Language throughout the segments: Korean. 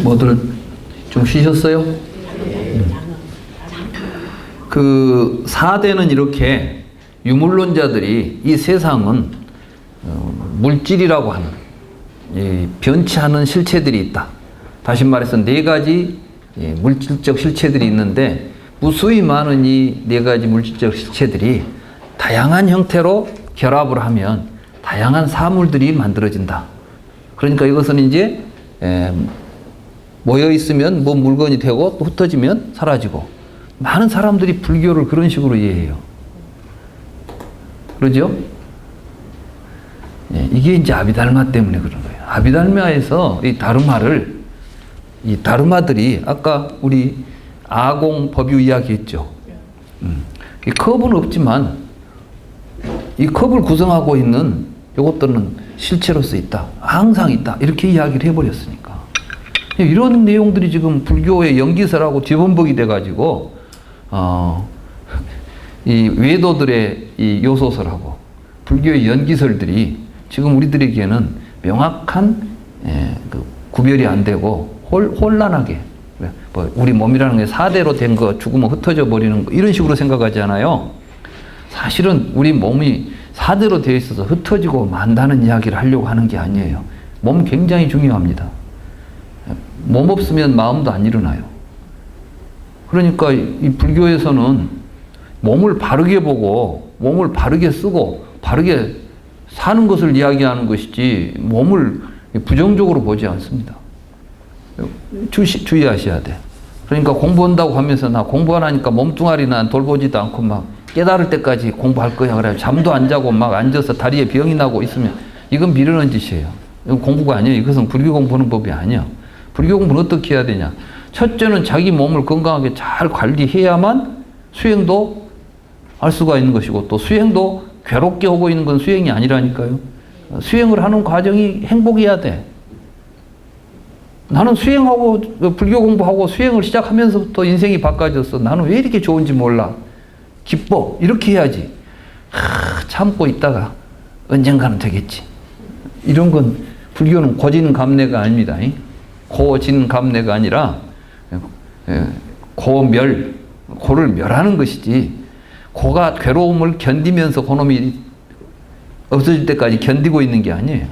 뭐들 좀 쉬셨어요? 그 4대는 이렇게 유물론자들이 이 세상은 물질이라고 하는 변치 않은 실체들이 있다. 다시 말해서 네 가지 물질적 실체들이 있는데 무수히 많은 이 네 가지 물질적 실체들이 다양한 형태로 결합을 하면 다양한 사물들이 만들어진다. 그러니까 이것은 이제 모여 있으면 뭐 물건이 되고 또 흩어지면 사라지고, 많은 사람들이 불교를 그런 식으로 이해해요. 그러죠? 이게 이제 아비달마 때문에 그런 거예요. 아비달마에서 이 다르마들이 아까 우리 아공 법유 이야기했죠. 이 컵은 없지만 이 컵을 구성하고 있는 이것들은 실체로서 있다. 항상 있다. 이렇게 이야기를 해버렸으니까. 이런 내용들이 지금 불교의 연기설하고 뒤범벅이 돼가지고 이 외도들의 이 요소설하고 불교의 연기설들이 지금 우리들에게는 명확한 그 구별이 안 되고 혼란하게, 뭐 우리 몸이라는 게 4대로 된 거 죽으면 흩어져 버리는 거 이런 식으로 생각하잖아요. 사실은 우리 몸이 4대로 되어 있어서 흩어지고 만다는 이야기를 하려고 하는 게 아니에요. 몸 굉장히 중요합니다. 몸 없으면 마음도 안 일어나요. 그러니까 이 불교에서는 몸을 바르게 보고 몸을 바르게 쓰고 바르게 사는 것을 이야기하는 것이지 몸을 부정적으로 보지 않습니다. 주의하셔야 돼. 그러니까 공부한다고 하면서 나 공부 안 하니까 몸뚱아리나 돌보지도 않고 막 깨달을 때까지 공부할 거야. 그래 잠도 안 자고 막 앉아서 다리에 병이 나고 있으면 이건 미련한 짓이에요. 이건 공부가 아니에요. 이것은 불교 공부하는 법이 아니야. 불교 공부는 어떻게 해야 되냐? 첫째는 자기 몸을 건강하게 잘 관리해야만 수행도 할 수가 있는 것이고, 또 수행도 괴롭게 하고 있는 건 수행이 아니라니까요. 수행을 하는 과정이 행복해야 돼. 나는 수행하고 불교 공부하고 수행을 시작하면서부터 인생이 바꿔졌어. 나는 왜 이렇게 좋은지 몰라. 기뻐. 이렇게 해야지. 참고 있다가 언젠가는 되겠지. 이런 건 불교는 고진감래가 아닙니다. 고진감래가 아니라 고멸, 고를 멸하는 것이지, 고가 괴로움을 견디면서 그놈이 없어질 때까지 견디고 있는 게 아니에요.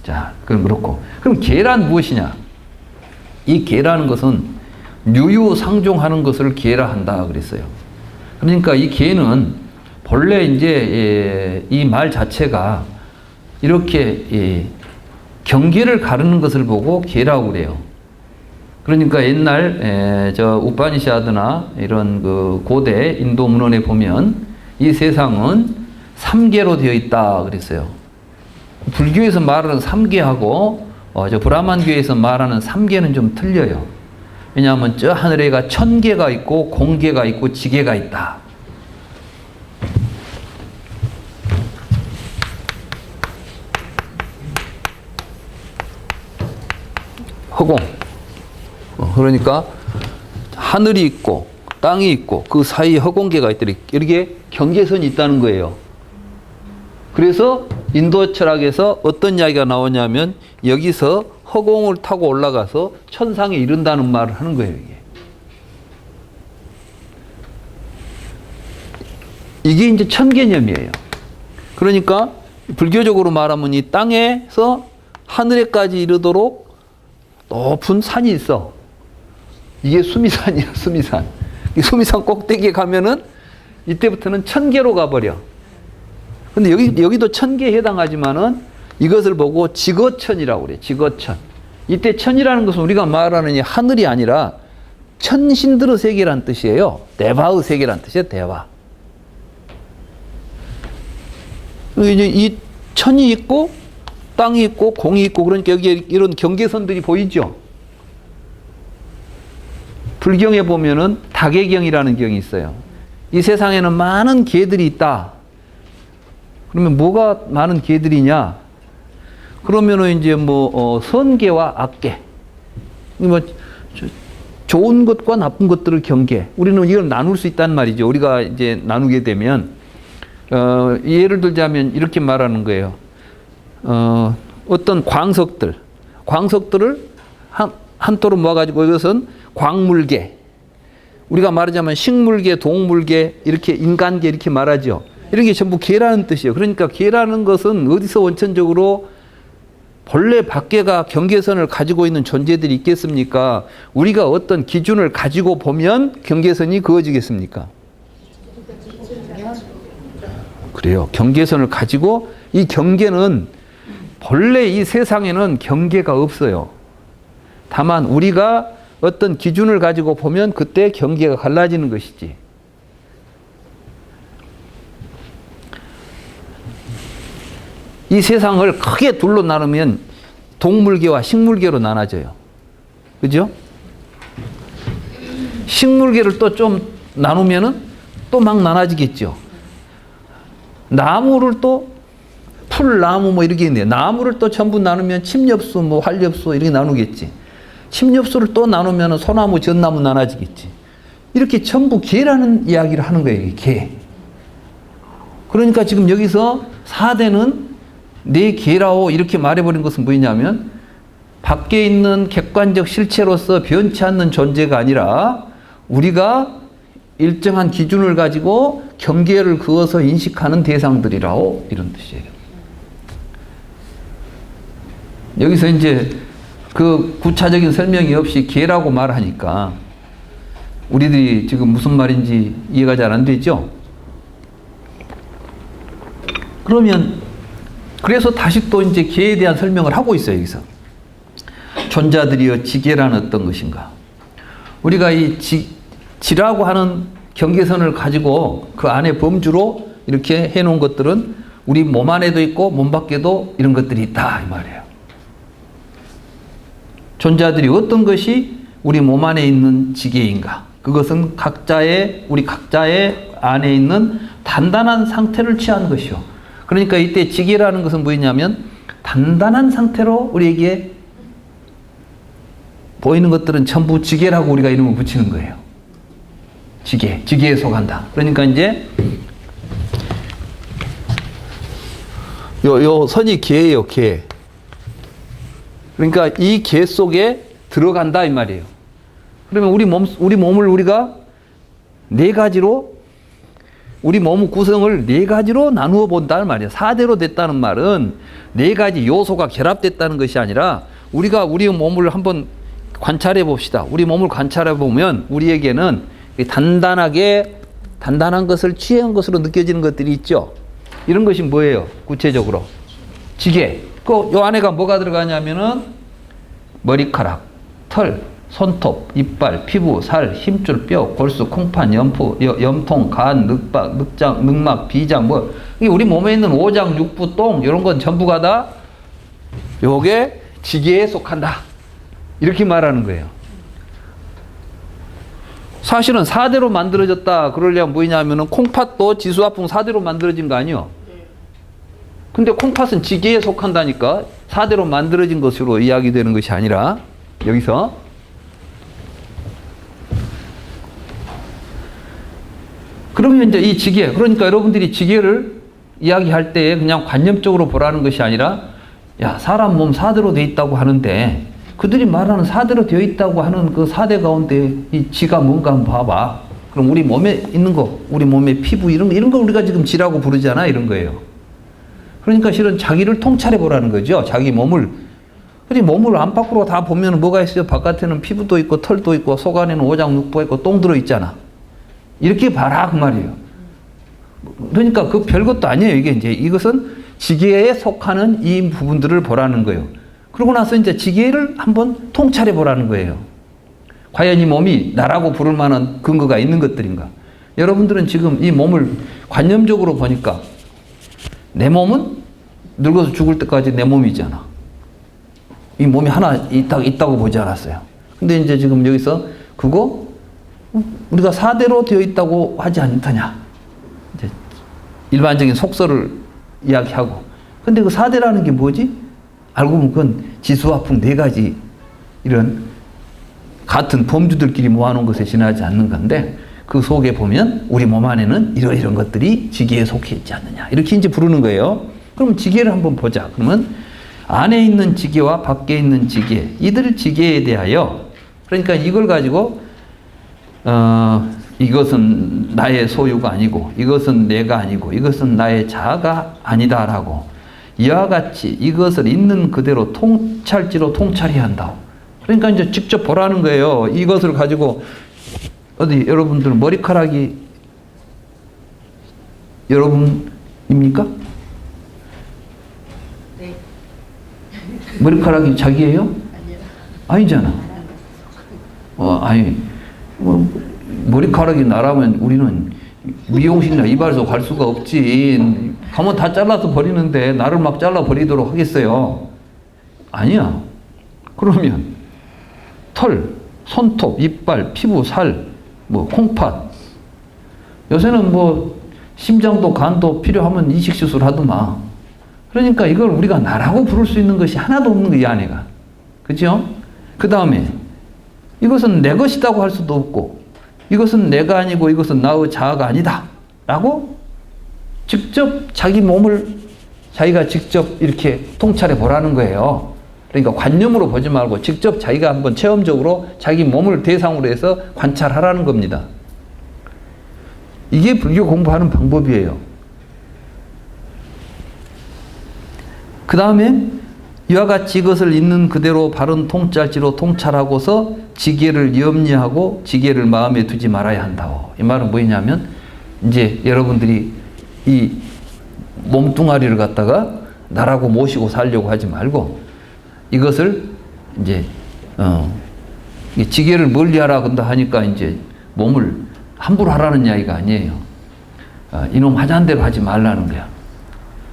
자, 그럼 그렇고. 그럼 계란 무엇이냐? 이 계라는 것은 유유상종하는 것을 계라 한다 그랬어요. 그러니까 이 계는 본래 이제 이 말 자체가 이렇게 경계를 가르는 것을 보고 계라고 그래요. 그러니까 옛날 저 우파니샤드나 이런 그 고대 인도 문헌에 보면 이 세상은 3계로 되어 있다 그랬어요. 불교에서 말하는 3계하고 저 브라만교에서 말하는 3계는 좀 틀려요. 왜냐하면 저 하늘에가 천계가 있고 공계가 있고 지계가 있다. 허공. 그러니까 하늘이 있고 땅이 있고 그 사이에 허공계가 있더니 이렇게 경계선이 있다는 거예요. 그래서 인도 철학에서 어떤 이야기가 나오냐면 여기서 허공을 타고 올라가서 천상에 이른다는 말을 하는 거예요. 이게 이제 천개념이에요. 그러니까 불교적으로 말하면 이 땅에서 하늘에까지 이르도록 높은 산이 있어. 이게 수미산이야, 수미산. 이 수미산 꼭대기에 가면은 이때부터는 천계로 가버려. 근데 여기도 천계에 해당하지만은 이것을 보고 지거천이라고 그래. 지거천. 이때 천이라는 것은 우리가 말하는 이 하늘이 아니라 천신들의 세계란 뜻이에요. 대바의 세계란 뜻이에요. 대바. 이제 이 천이 있고 땅이 있고 공이 있고, 그러니까 여기에 이런 경계선들이 보이죠. 불경에 보면은 다계경이라는 경이 있어요. 이 세상에는 많은 개들이 있다. 그러면 뭐가 많은 개들이냐? 그러면은 이제 뭐 선개와 악개, 뭐 좋은 것과 나쁜 것들을 경계. 우리는 이걸 나눌 수 있단 말이죠. 우리가 이제 나누게 되면, 예를 들자면 이렇게 말하는 거예요. 어떤 광석들을 한도로 모아가지고 이것은 광물계. 우리가 말하자면 식물계, 동물계, 이렇게 인간계 이렇게 말하죠. 이런 게 전부 계라는 뜻이에요. 그러니까 계라는 것은 어디서 원천적으로 본래 밖에가 경계선을 가지고 있는 존재들이 있겠습니까? 우리가 어떤 기준을 가지고 보면 경계선이 그어지겠습니까? 그래요. 경계선을 가지고 이 경계는 본래 이 세상에는 경계가 없어요. 다만 우리가 어떤 기준을 가지고 보면 그때 경계가 갈라지는 것이지. 이 세상을 크게 둘로 나누면 동물계와 식물계로 나눠져요. 그죠? 식물계를 또 좀 나누면은 또 막 나눠지겠죠. 나무를 또 풀나무 뭐 이렇게 있네요. 나무를 또 전부 나누면 침엽수, 뭐 활엽수 이렇게 나누겠지. 침엽수를 또 나누면 소나무, 전나무 나눠지겠지. 이렇게 전부 계라는 이야기를 하는 거예요. 계. 그러니까 지금 여기서 사대는 내 계라오 이렇게 말해버린 것은 뭐냐면 밖에 있는 객관적 실체로서 변치 않는 존재가 아니라 우리가 일정한 기준을 가지고 경계를 그어서 인식하는 대상들이라오 이런 뜻이에요. 여기서 이제 그 구차적인 설명이 없이 계라고 말하니까 우리들이 지금 무슨 말인지 이해가 잘 안 되죠? 그러면 그래서 다시 또 이제 계에 대한 설명을 하고 있어요, 여기서. 존자들이여 지계란 어떤 것인가? 우리가 이 지라고 하는 경계선을 가지고 그 안에 범주로 이렇게 해놓은 것들은 우리 몸 안에도 있고 몸 밖에도 이런 것들이 있다 이 말이에요. 존자들이 어떤 것이 우리 몸 안에 있는 지계인가? 그것은 우리 각자의 안에 있는 단단한 상태를 취한 것이요. 그러니까 이때 지계라는 것은 뭐냐면 단단한 상태로 우리에게 보이는 것들은 전부 지계라고 우리가 이름을 붙이는 거예요. 지계에 속한다. 그러니까 이제 요 선이 계예요, 계. 그러니까 이 계 속에 들어간다 이 말이에요. 그러면 우리 몸을 우리가 네 가지로 우리 몸 구성을 네 가지로 나누어 본다는 말이에요. 4대로 됐다는 말은 네 가지 요소가 결합됐다는 것이 아니라 우리가 우리 몸을 한번 관찰해 봅시다. 우리 몸을 관찰해 보면 우리에게는 단단한 것을 취한 것으로 느껴지는 것들이 있죠. 이런 것이 뭐예요? 구체적으로 지게. 요 안에가 뭐가 들어가냐면은 머리카락, 털, 손톱, 이빨, 피부, 살, 힘줄, 뼈, 골수, 콩판, 염통, 간, 늑박, 늑장, 늑막, 비장, 뭐 우리 몸에 있는 오장, 육부, 똥 이런 건 전부가 다 요게 지계에 속한다. 이렇게 말하는 거예요. 사실은 4대로 만들어졌다. 그러려면 뭐냐면은 콩팥도 지수화풍 4대로 만들어진 거 아니요? 근데 콩팥은 지계에 속한다니까 4대로 만들어진 것으로 이야기되는 것이 아니라 여기서 그러면 이제 이 지계, 그러니까 여러분들이 지계를 이야기할 때 그냥 관념적으로 보라는 것이 아니라 야, 사람 몸 4대로 되어 있다고 하는데 그들이 말하는 4대로 되어 있다고 하는 그 4대 가운데 이 지가 뭔가 한번 봐봐. 그럼 우리 몸에 있는 거, 우리 몸의 피부 이런 거 우리가 지금 지라고 부르잖아. 이런 거예요. 그러니까 실은 자기를 통찰해 보라는 거죠. 자기 몸을. 근데 몸을 안팎으로 다 보면 뭐가 있어요? 바깥에는 피부도 있고 털도 있고 속 안에는 오장육부가 있고 똥 들어 있잖아. 이렇게 봐라 그 말이에요. 그러니까 그 별것도 아니에요. 이것은 지계에 속하는 이 부분들을 보라는 거예요. 그러고 나서 이제 지계를 한번 통찰해 보라는 거예요. 과연 이 몸이 나라고 부를 만한 근거가 있는 것들인가? 여러분들은 지금 이 몸을 관념적으로 보니까 내 몸은 늙어서 죽을 때까지 내 몸이잖아. 이 몸이 하나 있다고 보지 않았어요. 근데 이제 지금 여기서 그거 우리가 4대로 되어 있다고 하지 않더냐. 이제 일반적인 속설을 이야기하고. 근데 그 4대라는 게 뭐지? 알고 보면 그건 지수화풍 4가지 이런 같은 범주들끼리 모아놓은 것에 지나지 않는 건데 그 속에 보면 우리 몸 안에는 이런 것들이 지계에 속해 있지 않느냐 이렇게 이제 부르는 거예요. 그럼 지계를 한번 보자. 그러면 안에 있는 지계와 밖에 있는 지계, 이들 지계에 대하여, 그러니까 이걸 가지고 이것은 나의 소유가 아니고 이것은 내가 아니고 이것은 나의 자아가 아니다라고 이와 같이 이것을 있는 그대로 통찰지로 통찰해야 한다. 그러니까 이제 직접 보라는 거예요. 이것을 가지고 어디 여러분들 머리카락이 여러분입니까? 네. 머리카락이 자기예요? 아니요. 아니잖아. 아니 머리카락이 나라면 우리는 미용실이나 이발소 갈 수가 없지. 가면 다 잘라서 버리는데 나를 막 잘라 버리도록 하겠어요? 아니야. 그러면 털, 손톱, 이빨, 피부, 살, 뭐 콩팥. 요새는 뭐 심장도 간도 필요하면 이식 수술 하더만. 그러니까 이걸 우리가 나라고 부를 수 있는 것이 하나도 없는 거야, 이 안에가. 그죠? 그 다음에 이것은 내 것이라고 할 수도 없고 이것은 내가 아니고 이것은 나의 자아가 아니다 라고 직접 자기 몸을 자기가 직접 이렇게 통찰해 보라는 거예요. 그러니까 관념으로 보지 말고 직접 자기가 한번 체험적으로 자기 몸을 대상으로 해서 관찰하라는 겁니다. 이게 불교 공부하는 방법이에요. 그 다음에 이와 같이 이것을 있는 그대로 바른 통찰지로 통찰하고서 지계를 염려하고 지계를 마음에 두지 말아야 한다고. 이 말은 뭐냐면 이제 여러분들이 이 몸뚱아리를 갖다가 나라고 모시고 살려고 하지 말고 이것을 이제 지계를 멀리하라 근다 하니까 이제 몸을 함부로 하라는 이야기가 아니에요. 이놈 하자는 대로 하지 말라는 거야.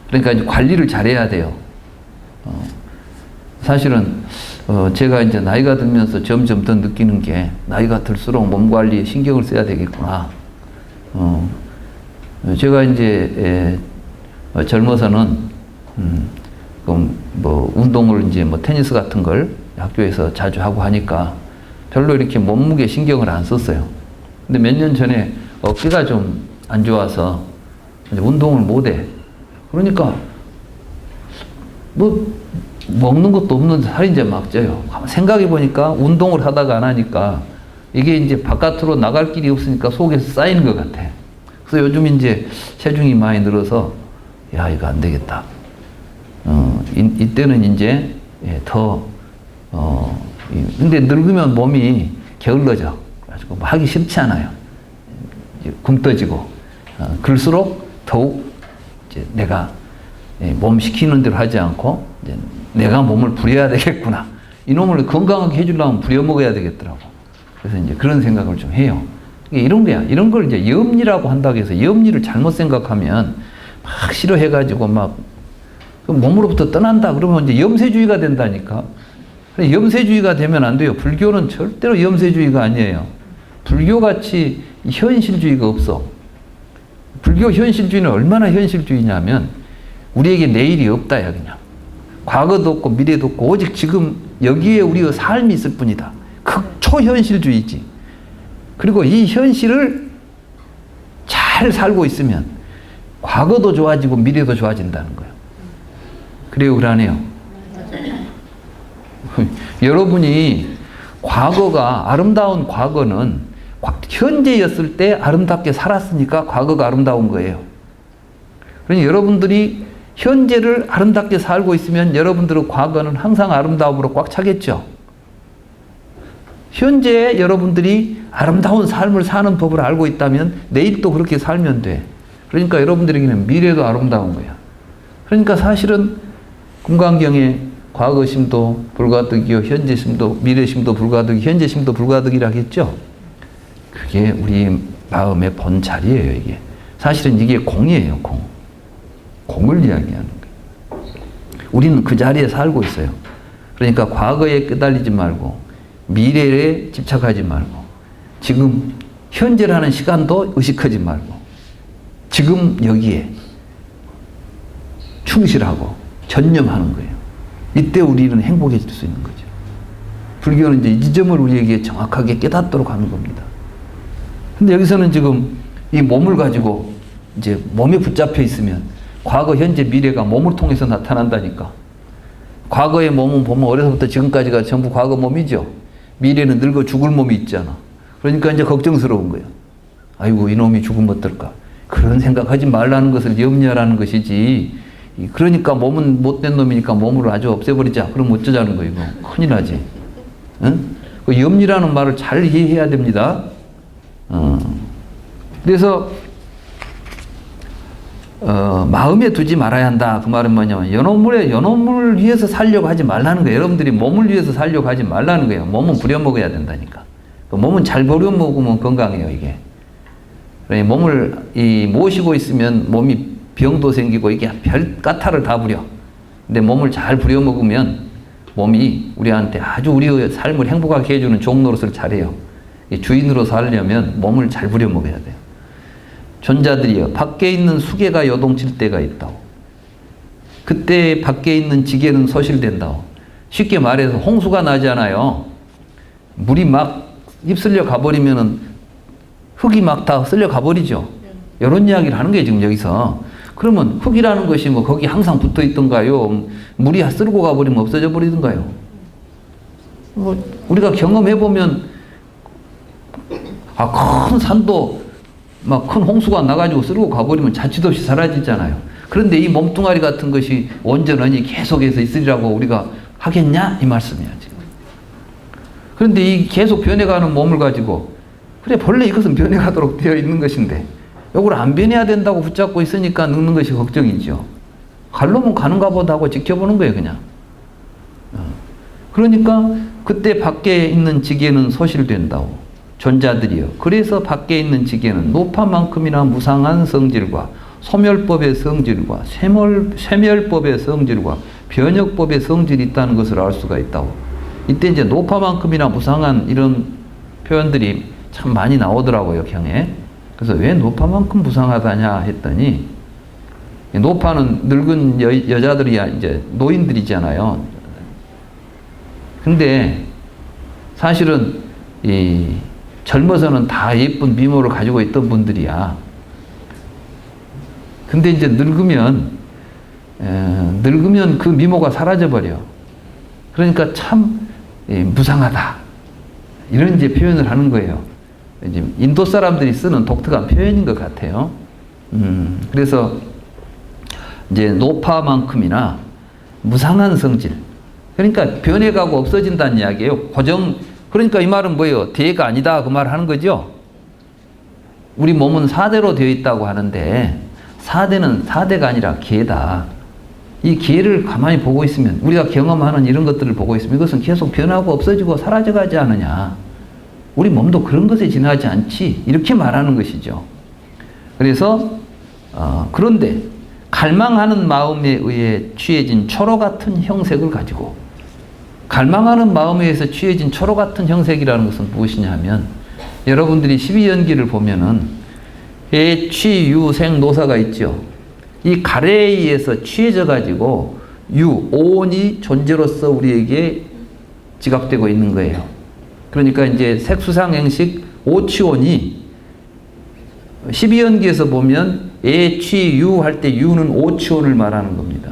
그러니까 이제 관리를 잘해야 돼요. 사실은 제가 이제 나이가 들면서 점점 더 느끼는 게 나이가 들수록 몸 관리에 신경을 써야 되겠구나. 제가 이제 젊어서는 뭐 운동을 이제 뭐 테니스 같은 걸 학교에서 자주 하고 하니까 별로 이렇게 몸무게 신경을 안 썼어요. 근데 몇 년 전에 어깨가 좀 안 좋아서 이제 운동을 못 해. 그러니까 뭐 먹는 것도 없는데 살이 이제 막 쪄요. 생각해 보니까 운동을 하다가 안 하니까 이게 이제 바깥으로 나갈 길이 없으니까 속에서 쌓이는 것 같아. 그래서 요즘 이제 체중이 많이 늘어서 야 이거 안 되겠다. 이때는 이제 근데 늙으면 몸이 게을러져. 그래가지고 뭐 하기 싫지 않아요. 굶떠지고 그럴수록 더욱 이제 내가 몸 시키는 대로 하지 않고 이제 내가 몸을 부려야 되겠구나. 이놈을 건강하게 해주려면 부려 먹어야 되겠더라고. 그래서 이제 그런 생각을 좀 해요. 이런 거야. 이런 걸 이제 염리라고 한다고 해서 염리를 잘못 생각하면 막 싫어해가지고 막 몸으로부터 떠난다 그러면 이제 염세주의가 된다니까. 염세주의가 되면 안 돼요. 불교는 절대로 염세주의가 아니에요. 불교같이 현실주의가 없어. 불교 현실주의는 얼마나 현실주의냐면 우리에게 내일이 없다야 그냥. 과거도 없고 미래도 없고 오직 지금 여기에 우리의 삶이 있을 뿐이다. 극초현실주의지. 그리고 이 현실을 잘 살고 있으면 과거도 좋아지고 미래도 좋아진다는 거예요. 그래요, 그러네요. 여러분이 과거가 아름다운 과거는 현재였을 때 아름답게 살았으니까 과거가 아름다운 거예요. 그러니 여러분들이 현재를 아름답게 살고 있으면 여러분들의 과거는 항상 아름다움으로 꽉 차겠죠. 현재 여러분들이 아름다운 삶을 사는 법을 알고 있다면 내일 또 그렇게 살면 돼. 그러니까 여러분들에게는 미래도 아름다운 거야. 그러니까 사실은 금강경에 과거심도 불가득이요 현재심도 미래심도 불가득이 현재심도 불가득이라고 했죠. 그게 우리 마음의 본자리예요. 이게 사실은 이게 공이에요. 공을 이야기하는 거예요. 우리는 그 자리에 살고 있어요. 그러니까 과거에 끄달리지 말고 미래에 집착하지 말고 지금 현재라는 시간도 의식하지 말고 지금 여기에 충실하고 전념하는 거예요. 이때 우리는 행복해질 수 있는 거죠. 불교는 이제 이 점을 우리에게 정확하게 깨닫도록 하는 겁니다. 근데 여기서는 지금 이 몸을 가지고 이제 몸에 붙잡혀 있으면 과거, 현재, 미래가 몸을 통해서 나타난다니까. 과거의 몸은 보면 어려서부터 지금까지가 전부 과거 몸이죠. 미래는 늙어 죽을 몸이 있잖아. 그러니까 이제 걱정스러운 거예요. 아이고, 이놈이 죽으면 어떨까. 그런 생각하지 말라는 것을 염려하라는 것이지. 그러니까 몸은 못된 놈이니까 몸을 아주 없애버리자. 그럼 어쩌자는 거예요. 이거 큰일 나지. 응? 그 염려라는 말을 잘 이해해야 됩니다. 그래서 마음에 두지 말아야 한다. 그 말은 뭐냐면 연어물을 위해서 살려고 하지 말라는 거예요. 여러분들이 몸을 위해서 살려고 하지 말라는 거예요. 몸은 부려먹어야 된다니까. 몸은 잘 부려먹으면 건강해요. 이게. 몸을 모시고 있으면 몸이 병도 생기고 이게 별 까탈을 다 부려. 근데 몸을 잘 부려먹으면 몸이 우리한테 아주 우리의 삶을 행복하게 해주는 종노릇을 잘해요. 주인으로 살려면 몸을 잘 부려먹어야 돼요. 존자들이여, 밖에 있는 수계가 요동칠 때가 있다고. 그때 밖에 있는 지게는 소실된다고. 쉽게 말해서 홍수가 나잖아요. 물이 막 휩쓸려 가버리면은 흙이 막 다 쓸려 가버리죠. 이런 이야기를 하는 거예요, 지금 여기서. 그러면 흙이라는 것이 뭐 거기 항상 붙어 있던가요? 물이 쓸고 가버리면 없어져 버리던가요? 우리가 경험해보면, 큰 산도 막 큰 홍수가 나가지고 쓸고 가버리면 자취도 없이 사라지잖아요. 그런데 이 몸뚱아리 같은 것이 온전하니 계속해서 있으리라고 우리가 하겠냐? 이 말씀이야, 지금. 그런데 이 계속 변해가는 몸을 가지고, 그래, 본래 이것은 변해가도록 되어 있는 것인데, 이걸 안 변해야 된다고 붙잡고 있으니까 늙는 것이 걱정이죠. 갈로면 가는가 보다 하고 지켜보는 거예요, 그냥. 그러니까 그때 밖에 있는 지게는 소실된다고. 존자들이여, 그래서 밖에 있는 지게는 노파만큼이나 무상한 성질과 소멸법의 성질과 쇠멸법의 성질과 변혁법의 성질이 있다는 것을 알 수가 있다고. 이때 이제 노파만큼이나 무상한 이런 표현들이 참 많이 나오더라고요, 경에. 그래서 왜 노파만큼 무상하다냐 했더니, 노파는 늙은 여자들이 이제 노인들이잖아요. 근데 사실은 젊어서는 다 예쁜 미모를 가지고 있던 분들이야. 근데 이제 늙으면 그 미모가 사라져버려. 그러니까 참 무상하다. 이런 이제 표현을 하는 거예요. 이제 인도 사람들이 쓰는 독특한 표현인 것 같아요. 그래서 이제 노파만큼이나 무상한 성질. 그러니까 변해가고 없어진다는 이야기예요. 그러니까 이 말은 뭐예요? 대가 아니다. 그 말을 하는 거죠. 우리 몸은 4대로 되어 있다고 하는데 4대가 아니라 계다. 이 계를 가만히 보고 있으면, 우리가 경험하는 이런 것들을 보고 있으면 이것은 계속 변하고 없어지고 사라져가지 않느냐. 우리 몸도 그런 것에 지나지 않지. 이렇게 말하는 것이죠. 그래서 그런데 갈망하는 마음에 의해 취해진 초로 같은 형색을 가지고, 갈망하는 마음에 의해서 취해진 초로 같은 형색이라는 것은 무엇이냐 하면, 여러분들이 12연기를 보면은 해, 취, 유, 생, 노사가 있죠. 이 가래에 의해서 취해져 가지고 오온이 존재로서 우리에게 지각되고 있는 거예요. 그러니까 이제 색수상행식 오취온이 12연기에서 보면 에, 취, 유 할 때 유는 오취온을 말하는 겁니다.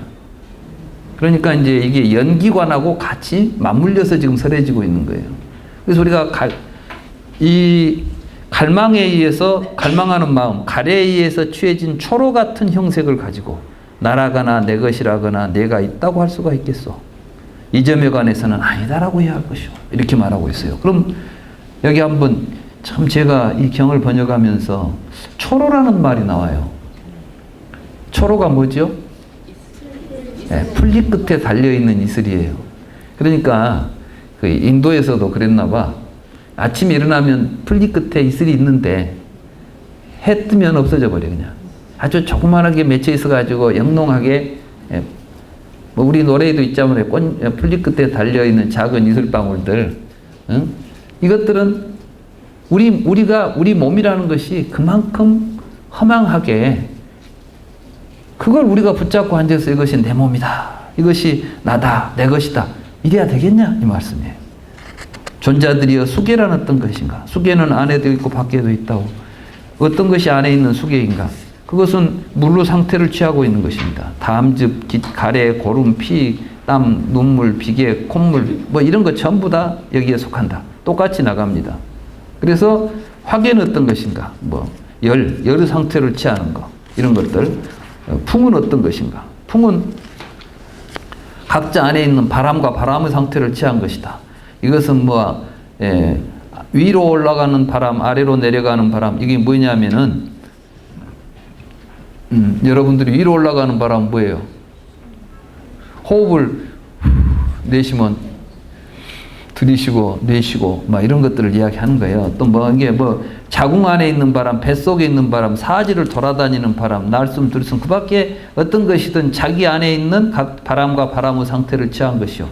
그러니까 이제 이게 연기관하고 같이 맞물려서 지금 설해지고 있는 거예요. 그래서 우리가 이 갈망에 의해서, 갈망하는 마음, 가래에 의해서 취해진 초로 같은 형색을 가지고 나라거나 내 것이라거나 내가 있다고 할 수가 있겠소. 이 점에 관해서는 아니다라고 해야 할 것이오. 이렇게 말하고 있어요. 그럼 여기 한번 참 제가 이 경을 번역하면서 초로라는 말이 나와요. 초로가 뭐죠? 네, 풀잎 끝에 달려있는 이슬이에요. 그러니까 그 인도에서도 그랬나 봐. 아침에 일어나면 풀잎 끝에 이슬이 있는데 해 뜨면 없어져 버려. 그냥 아주 조그만하게 맺혀 있어가지고 영롱하게, 뭐 우리 노래에도 있자면 풀잎 끝에 달려있는 작은 이슬방울들, 응? 이것들은 우리 몸이라는 것이 그만큼 허망하게, 그걸 우리가 붙잡고 앉아서 이것이 내 몸이다, 이것이 나다, 내 것이다, 이래야 되겠냐 이 말씀이에요. 존자들이여 수계란 어떤 것인가? 수계는 안에도 있고 밖에도 있다고. 어떤 것이 안에 있는 수계인가? 그것은 물로 상태를 취하고 있는 것입니다. 담즙, 가래, 고름, 피, 땀, 눈물, 비계, 콧물 뭐 이런 것 전부 다 여기에 속한다. 똑같이 나갑니다. 그래서 화계는 어떤 것인가? 뭐 열의 상태를 취하는 것 이런 것들. 풍은 어떤 것인가? 풍은 각자 안에 있는 바람과 바람의 상태를 취한 것이다. 이것은 뭐 위로 올라가는 바람, 아래로 내려가는 바람. 이게 뭐냐면은 여러분들이 위로 올라가는 바람 뭐예요? 호흡을 내쉬면 들이쉬고 내쉬고 막 이런 것들을 이야기하는 거예요. 또 뭐 이게 뭐 자궁 안에 있는 바람, 뱃속에 있는 바람, 사지를 돌아다니는 바람, 날숨, 들숨 그밖에 어떤 것이든 자기 안에 있는 각 바람과 바람의 상태를 취한 것이요.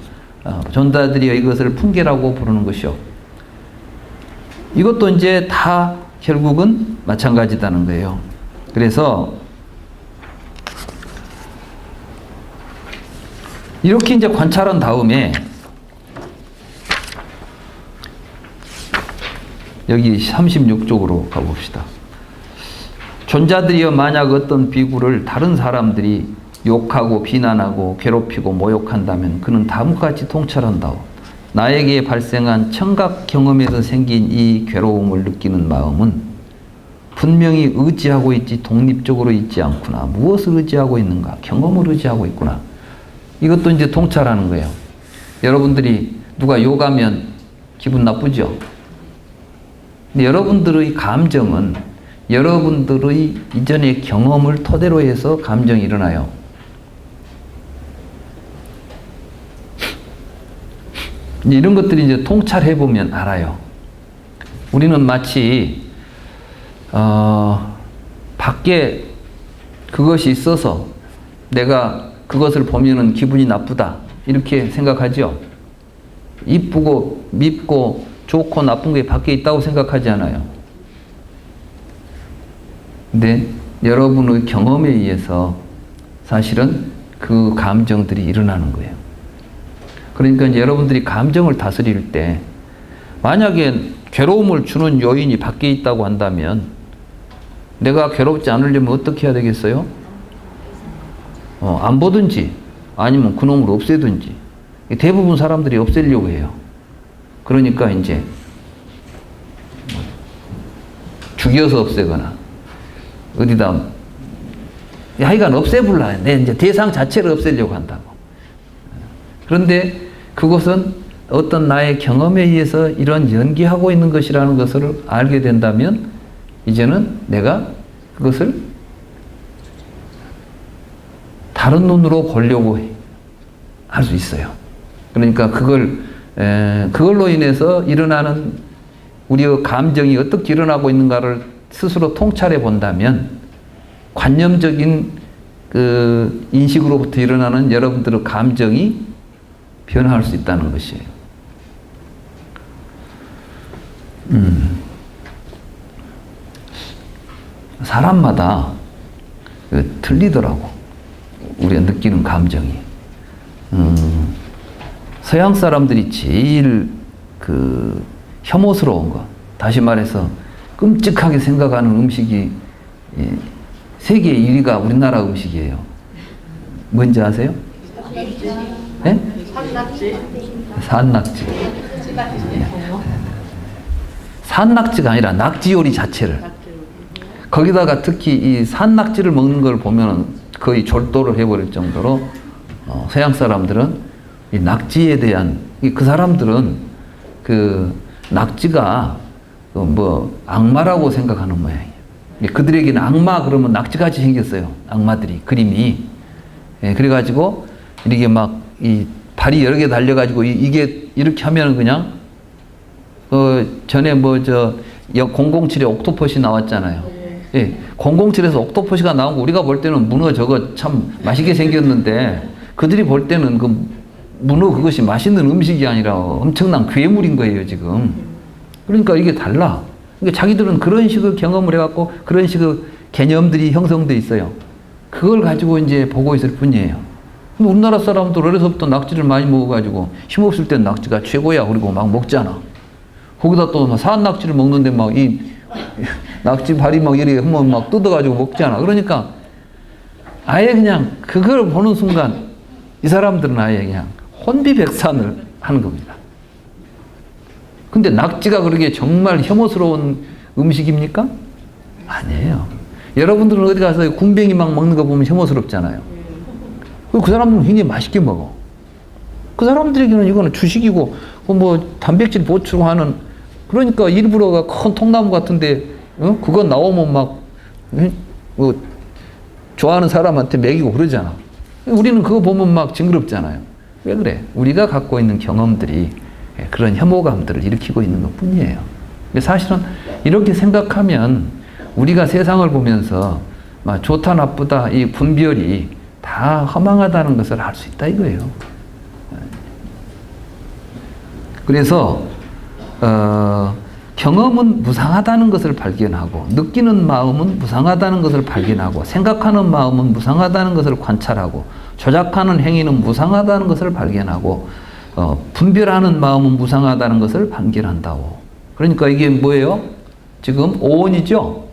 존자들이 이것을 풍계라고 부르는 것이요. 이것도 이제 다 결국은 마찬가지다는 거예요. 그래서 이렇게 이제 관찰한 다음에 여기 36쪽으로 가봅시다. 존자들이여 만약 어떤 비구를 다른 사람들이 욕하고 비난하고 괴롭히고 모욕한다면 그는 다음과 같이 통찰한다오. 나에게 발생한 청각 경험에서 생긴 이 괴로움을 느끼는 마음은 분명히 의지하고 있지 독립적으로 있지 않구나. 무엇을 의지하고 있는가? 경험을 의지하고 있구나. 이것도 이제 통찰하는 거예요. 여러분들이 누가 욕하면 기분 나쁘죠? 근데 여러분들의 감정은 여러분들의 이전의 경험을 토대로 해서 감정이 일어나요. 이런 것들이 이제 통찰해 보면 알아요. 우리는 마치 밖에 그것이 있어서 내가 그것을 보면은 기분이 나쁘다 이렇게 생각하죠. 이쁘고 밉고 좋고 나쁜 게 밖에 있다고 생각하지 않아요. 근데 여러분의 경험에 의해서 사실은 그 감정들이 일어나는 거예요. 그러니까 이제 여러분들이 감정을 다스릴 때 만약에 괴로움을 주는 요인이 밖에 있다고 한다면 내가 괴롭지 않으려면 어떻게 해야 되겠어요? 안 보든지 아니면 그놈을 없애든지. 대부분 사람들이 없애려고 해요. 그러니까 이제 죽여서 없애거나 어디다 하여간 없애불라. 내 이제 대상 자체를 없애려고 한다고. 그런데 그것은 어떤 나의 경험에 의해서 이런 연기하고 있는 것이라는 것을 알게 된다면 이제는 내가 그것을 다른 눈으로 보려고 할 수 있어요. 그러니까 그걸로 인해서 일어나는 우리의 감정이 어떻게 일어나고 있는가를 스스로 통찰해 본다면 관념적인 그 인식으로부터 일어나는 여러분들의 감정이 변화할 수 있다는 것이에요. 사람마다 틀리더라고. 우리가 느끼는 감정이. 서양 사람들이 제일 그 혐오스러운 거, 다시 말해서 끔찍하게 생각하는 음식이 세계 1위가 우리나라 음식이에요. 뭔지 아세요? 네? 산낙지. 산낙지가 아니라 낙지 요리 자체를. 거기다가 특히 이 산낙지를 먹는 걸 보면 거의 졸도를 해버릴 정도로 서양 사람들은 이 낙지에 대한 그 사람들은 그 낙지가 뭐 악마라고 생각하는 모양이에요. 그들에게는 악마 그러면 낙지같이 생겼어요. 악마들이 그림이. 그래가지고 이렇게 막 이 발이 여러 개 달려가지고 이게 이렇게 하면은 그냥 전에 뭐 저 007에 옥토퍼시 나왔잖아요. 예, 007에서 옥토퍼시가 나온 거 우리가 볼 때는 문어 저거 참 맛있게 생겼는데 그들이 볼 때는 그 문어 그것이 맛있는 음식이 아니라 엄청난 괴물인 거예요 지금. 그러니까 이게 달라. 그러니까 자기들은 그런 식의 경험을 해갖고 그런 식의 개념들이 형성돼 있어요. 그걸 가지고 이제 보고 있을 뿐이에요. 우리나라 사람들 어려서부터 낙지를 많이 먹어가지고 힘없을 땐 낙지가 최고야 그리고 막 먹잖아. 거기다 또 산낙지를 먹는데 막 이 낙지 발이 막 이렇게 한번 막 뜯어가지고 먹잖아. 그러니까 아예 그냥 그걸 보는 순간 이 사람들은 아예 그냥 혼비백산을 하는 겁니다. 근데 낙지가 그렇게 정말 혐오스러운 음식입니까? 아니에요. 여러분들은 어디 가서 군뱅이 막 먹는 거 보면 혐오스럽잖아요. 그 사람들은 굉장히 맛있게 먹어. 그 사람들에게는 이거는 주식이고 뭐 단백질 보충하는, 그러니까 일부러가 큰 통나무 같은데 그거 나오면 막 뭐 좋아하는 사람한테 먹이고 그러잖아. 우리는 그거 보면 막 징그럽잖아요. 왜 그래? 우리가 갖고 있는 경험들이 그런 혐오감들을 일으키고 있는 것 뿐이에요. 사실은 이렇게 생각하면 우리가 세상을 보면서 막 좋다 나쁘다 이 분별이 다 허망하다는 것을 알 수 있다 이거예요. 그래서 경험은 무상하다는 것을 발견하고, 느끼는 마음은 무상하다는 것을 발견하고, 생각하는 마음은 무상하다는 것을 관찰하고, 조작하는 행위는 무상하다는 것을 발견하고, 분별하는 마음은 무상하다는 것을 발견한다고. 그러니까 이게 뭐예요? 지금 오온이죠?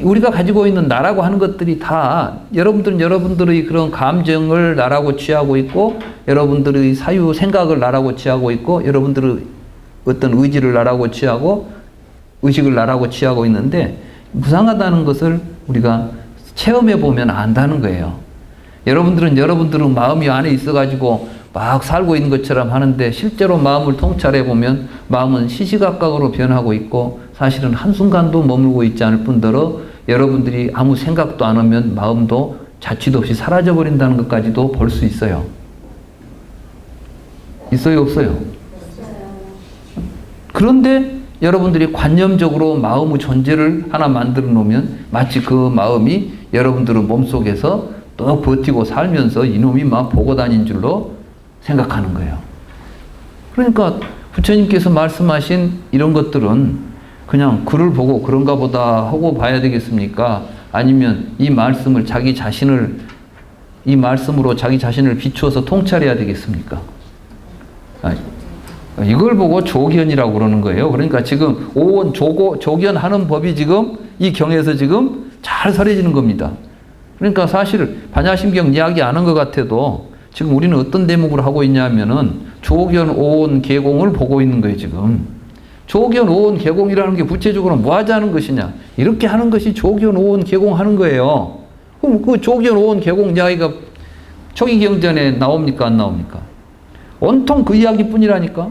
우리가 가지고 있는 나라고 하는 것들이 다 여러분들의 그런 감정을 나라고 취하고 있고, 여러분들의 사유 생각을 나라고 취하고 있고, 여러분들의 어떤 의지를 나라고 취하고, 의식을 나라고 취하고 있는데, 무상하다는 것을 우리가 체험해 보면 안다는 거예요. 여러분들은 마음이 안에 있어가지고 막 살고 있는 것처럼 하는데, 실제로 마음을 통찰해 보면 마음은 시시각각으로 변하고 있고, 사실은 한순간도 머물고 있지 않을 뿐더러 여러분들이 아무 생각도 안 하면 마음도 자취도 없이 사라져 버린다는 것까지도 볼 수 있어요. 있어요, 없어요? 그런데 여러분들이 관념적으로 마음의 존재를 하나 만들어 놓으면 마치 그 마음이 여러분들의 몸속에서 또 버티고 살면서 이놈이 막 보고 다닌 줄로 생각하는 거예요. 그러니까 부처님께서 말씀하신 이런 것들은 그냥 글을 보고 그런가 보다 하고 봐야 되겠습니까? 아니면 이 말씀으로 자기 자신을 비추어서 통찰해야 되겠습니까? 이걸 보고 조견이라고 그러는 거예요. 그러니까 지금 오온 조견하는 법이 지금 이 경에서 지금 잘 설해지는 겁니다. 그러니까 사실 반야심경 이야기 안 한 것 같아도 지금 우리는 어떤 대목을 하고 있냐면은 조견 오온 계공을 보고 있는 거예요, 지금. 조견 오온 계공이라는 게 구체적으로 뭐 하자는 것이냐? 이렇게 하는 것이 조견 오온 계공하는 거예요. 그럼 그 조견 오온 계공 이야기가 초기경전에 나옵니까, 안 나옵니까? 온통 그 이야기뿐이라니까.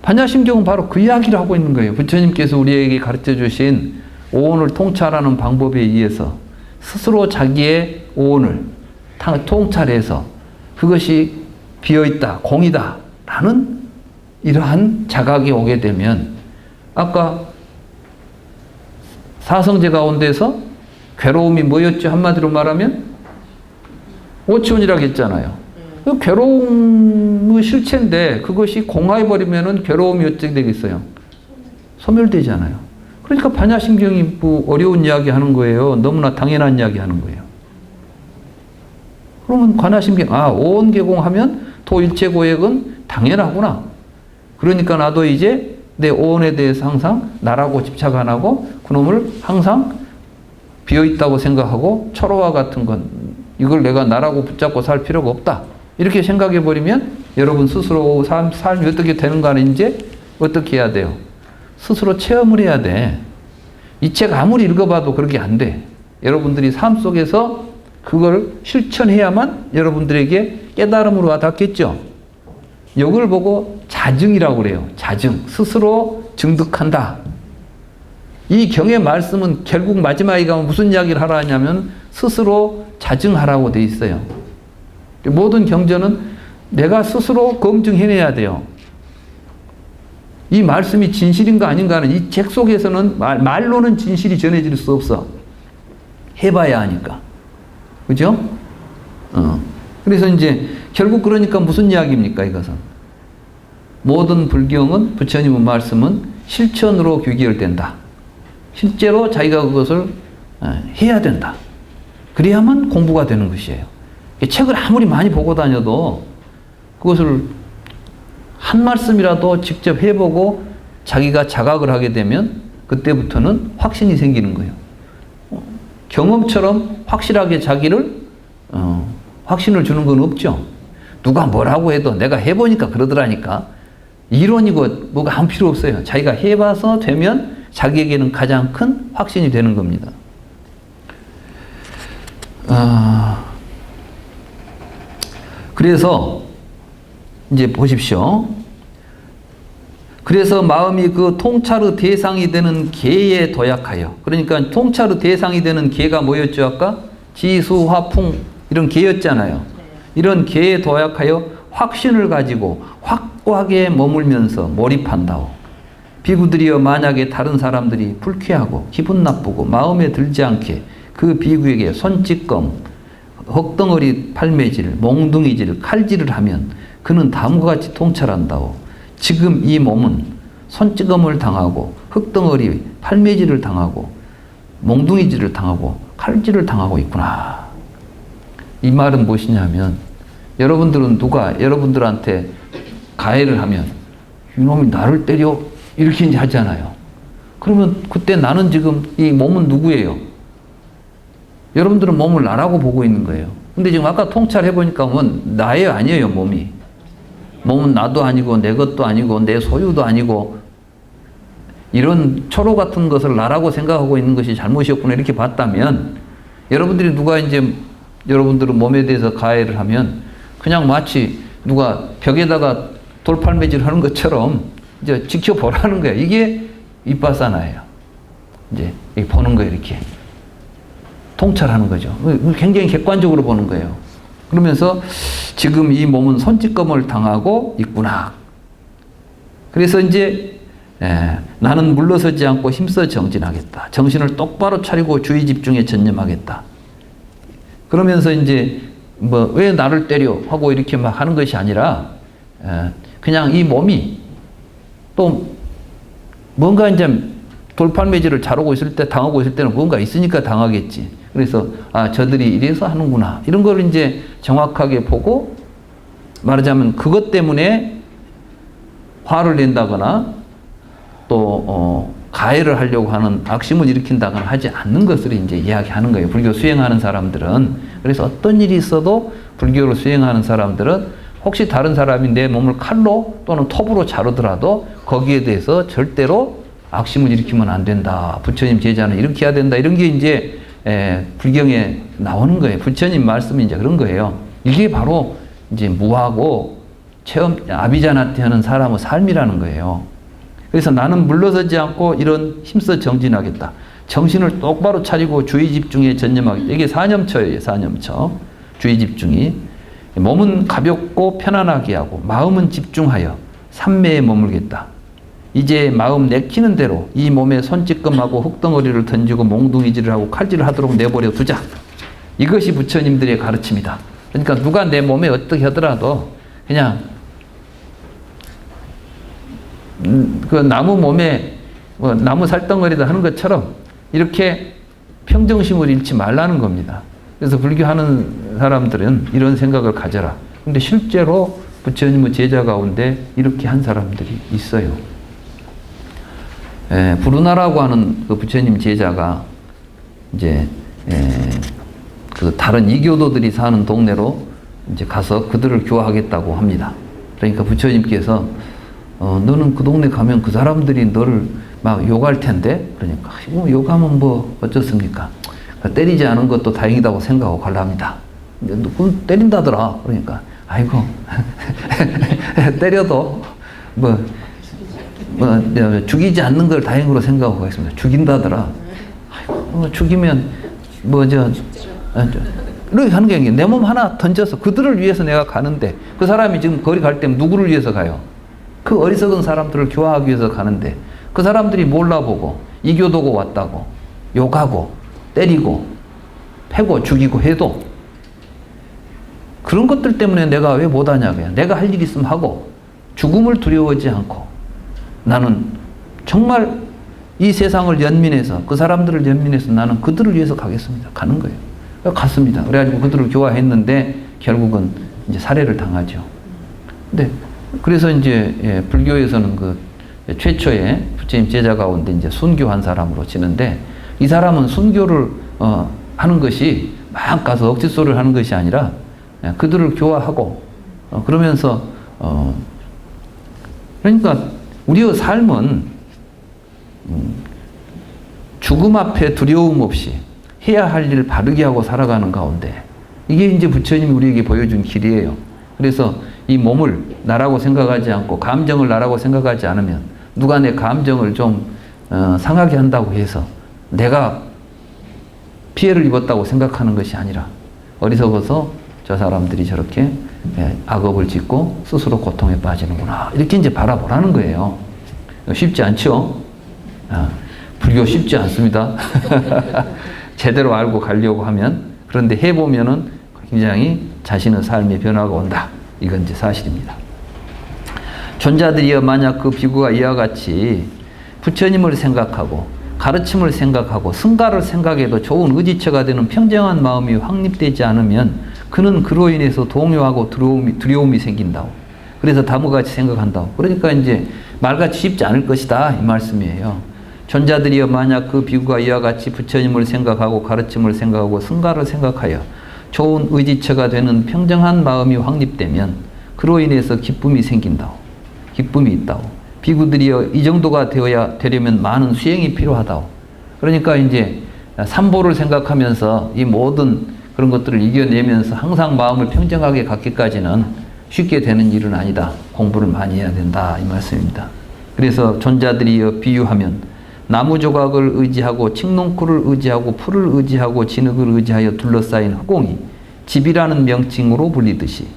반야심경은 바로 그 이야기를 하고 있는 거예요. 부처님께서 우리에게 가르쳐 주신 오온을 통찰하는 방법에 의해서 스스로 자기의 오온을 통찰해서 그것이 비어있다, 공이다 라는 이러한 자각이 오게 되면, 아까 사성제 가운데서 괴로움이 뭐였죠? 한마디로 말하면 오치원이라고 했잖아요. 그 괴로움의 실체인데 그것이 공화해버리면은 괴로움이 어떻게 되겠어요? 소멸되잖아요. 그러니까 반야심경이 뭐 어려운 이야기 하는 거예요. 너무나 당연한 이야기 하는 거예요. 그러면 관야심경, 오온계공하면 도일체고액은 당연하구나. 그러니까 나도 이제 내 오온에 대해서 항상 나라고 집착 안 하고 그놈을 항상 비어있다고 생각하고 초로와 같은 건 이걸 내가 나라고 붙잡고 살 필요가 없다. 이렇게 생각해 버리면 여러분 스스로 삶이 어떻게 되는가는 이제 어떻게 해야 돼요? 스스로 체험을 해야 돼. 이 책 아무리 읽어봐도 그렇게 안 돼. 여러분들이 삶 속에서 그걸 실천해야만 여러분들에게 깨달음으로 와닿겠죠. 이걸 보고 자증이라고 그래요. 자증. 스스로 증득한다. 이 경의 말씀은 결국 마지막에 가면 무슨 이야기를 하라 하냐면 스스로 자증하라고 돼 있어요. 모든 경전은 내가 스스로 검증해내야 돼요. 이 말씀이 진실인가 아닌가는 이 책 속에서는 말로는 진실이 전해질 수 없어. 해봐야 하니까. 그죠? 그래서 이제 결국 그러니까 무슨 이야기입니까, 이것은? 모든 불경은, 부처님의 말씀은 실천으로 귀결된다. 실제로 자기가 그것을 해야 된다. 그래야만 공부가 되는 것이에요. 책을 아무리 많이 보고 다녀도 그것을 한 말씀이라도 직접 해보고 자기가 자각을 하게 되면 그때부터는 확신이 생기는 거예요. 경험처럼 확실하게 자기를 확신을 주는 건 없죠. 누가 뭐라고 해도 내가 해보니까 그러더라니까. 이론이고 뭐가 아무 필요 없어요. 자기가 해봐서 되면 자기에게는 가장 큰 확신이 되는 겁니다. 그래서 이제 보십시오. 그래서 마음이 그 통찰의 대상이 되는 계에 도약하여, 그러니까 통찰의 대상이 되는 계가 뭐였죠 아까? 지수, 화, 풍 이런 계였잖아요. 이런 계에 도약하여 확신을 가지고 확고하게 머물면서 몰입한다오. 비구들이여 만약에 다른 사람들이 불쾌하고 기분 나쁘고 마음에 들지 않게 그 비구에게 손찌검, 흙덩어리 팔매질, 몽둥이질, 칼질을 하면 그는 다음과 같이 통찰한다오. 지금 이 몸은 손찌검을 당하고 흙덩어리 팔매질을 당하고 몽둥이질을 당하고 칼질을 당하고 있구나. 이 말은 무엇이냐면 여러분들은 누가 여러분들한테 가해를 하면 이놈이 나를 때려 이렇게 이제 하잖아요. 그러면 그때 나는 지금 이 몸은 누구예요? 여러분들은 몸을 나라고 보고 있는 거예요. 근데 지금 아까 통찰해보니까 나예요 아니에요 몸이. 몸은 나도 아니고 내 것도 아니고 내 소유도 아니고 이런 초로 같은 것을 나라고 생각하고 있는 것이 잘못이었구나 이렇게 봤다면 여러분들이 누가 이제 여러분들은 몸에 대해서 가해를 하면 그냥 마치 누가 벽에다가 돌팔매질 하는 것처럼 이제 지켜보라는 거예요. 이게 윗바사나예요. 이제 보는 거예요. 이렇게 통찰하는 거죠. 굉장히 객관적으로 보는 거예요. 그러면서 지금 이 몸은 손찌검을 당하고 있구나. 그래서 이제 나는 물러서지 않고 힘써 정진하겠다. 정신을 똑바로 차리고 주의 집중에 전념하겠다. 그러면서 이제 뭐 왜 나를 때려 하고 이렇게 막 하는 것이 아니라 그냥 이 몸이 또 뭔가 이제 돌팔매질을 잘하고 있을 때 당하고 있을 때는 뭔가 있으니까 당하겠지. 그래서 저들이 이래서 하는구나 이런 걸 이제 정확하게 보고 말하자면 그것 때문에 화를 낸다거나 또 가해를 하려고 하는 악심을 일으킨다거나 하지 않는 것을 이제 이야기하는 거예요. 불교 수행하는 사람들은. 그래서 어떤 일이 있어도 불교를 수행하는 사람들은 혹시 다른 사람이 내 몸을 칼로 또는 톱으로 자르더라도 거기에 대해서 절대로 악심을 일으키면 안 된다. 부처님 제자는 이렇게 해야 된다. 이런 게 이제 불경에 나오는 거예요. 부처님 말씀이 이제 그런 거예요. 이게 바로 이제 무하고 체험 아비자나티 하는 사람의 삶이라는 거예요. 그래서 나는 물러서지 않고 이런 힘써 정진하겠다. 정신을 똑바로 차리고 주의 집중에 전념하겠다. 이게 사념처예요. 사념처. 주의 집중이. 몸은 가볍고 편안하게 하고 마음은 집중하여 삼매에 머물겠다. 이제 마음 내키는 대로 이 몸에 손찌검하고 흙덩어리를 던지고 몽둥이질을 하고 칼질을 하도록 내버려 두자. 이것이 부처님들의 가르침이다. 그러니까 누가 내 몸에 어떻게 하더라도 그냥 그 나무 몸에 나무 살덩어리다 하는 것처럼 이렇게 평정심을 잃지 말라는 겁니다. 그래서 불교하는 사람들은 이런 생각을 가져라. 근데 실제로 부처님의 제자 가운데 이렇게 한 사람들이 있어요. 부르나라고 하는 그 부처님 제자가 이제 그 다른 이교도들이 사는 동네로 이제 가서 그들을 교화하겠다고 합니다. 그러니까 부처님께서 너는 그 동네 가면 그 사람들이 너를 막 욕할 텐데, 그러니까 욕하면 뭐 어쩌습니까? 때리지 않은 것도 다행이다고 생각하고 가랍니다. 누군 때린다더라. 그러니까 아이고 때려도 뭐 죽이지 않는 걸 다행으로 생각하고 가겠습니다. 죽인다더라. 아이고 죽이면 이렇게 하는 게 내 몸 하나 던져서 그들을 위해서 내가 가는데 그 사람이 지금 거리 갈 때 누구를 위해서 가요? 그 어리석은 사람들을 교화하기 위해서 가는데 그 사람들이 몰라보고 이교도고 왔다고 욕하고 때리고 패고 죽이고 해도 그런 것들 때문에 내가 왜 못하냐고요. 내가 할 일 있으면 하고 죽음을 두려워하지 않고 나는 정말 이 세상을 연민해서 그 사람들을 연민해서 나는 그들을 위해서 가겠습니다. 가는 거예요. 갔습니다. 그래가지고 그들을 교화했는데 결국은 이제 살해를 당하죠. 근데 그래서 이제 불교에서는 그 최초의 부처님 제자 가운데 이제 순교한 사람으로 치는데 이 사람은 순교를 하는 것이 막 가서 억지소리를 하는 것이 아니라 그들을 교화하고 그러면서 그러니까 우리의 삶은 죽음 앞에 두려움 없이 해야 할 일 바르게 하고 살아가는 가운데 이게 이제 부처님이 우리에게 보여준 길이에요. 그래서 이 몸을 나라고 생각하지 않고 감정을 나라고 생각하지 않으면 누가 내 감정을 좀 상하게 한다고 해서 내가 피해를 입었다고 생각하는 것이 아니라 어리석어서 저 사람들이 저렇게 악업을 짓고 스스로 고통에 빠지는구나 이렇게 이제 바라보라는 거예요. 쉽지 않죠? 불교 쉽지 않습니다. 제대로 알고 가려고 하면. 그런데 해보면은 굉장히 자신의 삶의 변화가 온다. 이건 이제 사실입니다. 존자들이여 만약 그 비구가 이와 같이 부처님을 생각하고 가르침을 생각하고 승가를 생각해도 좋은 의지처가 되는 평정한 마음이 확립되지 않으면 그는 그로 인해서 동요하고 두려움이 생긴다고. 그래서 다음과 같이 생각한다고. 그러니까 이제 말같이 쉽지 않을 것이다 이 말씀이에요. 존자들이여 만약 그 비구가 이와 같이 부처님을 생각하고 가르침을 생각하고 승가를 생각하여 좋은 의지처가 되는 평정한 마음이 확립되면 그로 인해서 기쁨이 생긴다고. 기쁨이 있다고. 비구들이여 이 정도가 되려면 많은 수행이 필요하다고. 그러니까 이제 삼보를 생각하면서 이 모든 그런 것들을 이겨내면서 항상 마음을 평정하게 갖기까지는 쉽게 되는 일은 아니다. 공부를 많이 해야 된다 이 말씀입니다. 그래서 존자들이여 비유하면 나무 조각을 의지하고 칡농쿨을 의지하고 풀을 의지하고 진흙을 의지하여 둘러싸인 허공이 집이라는 명칭으로 불리듯이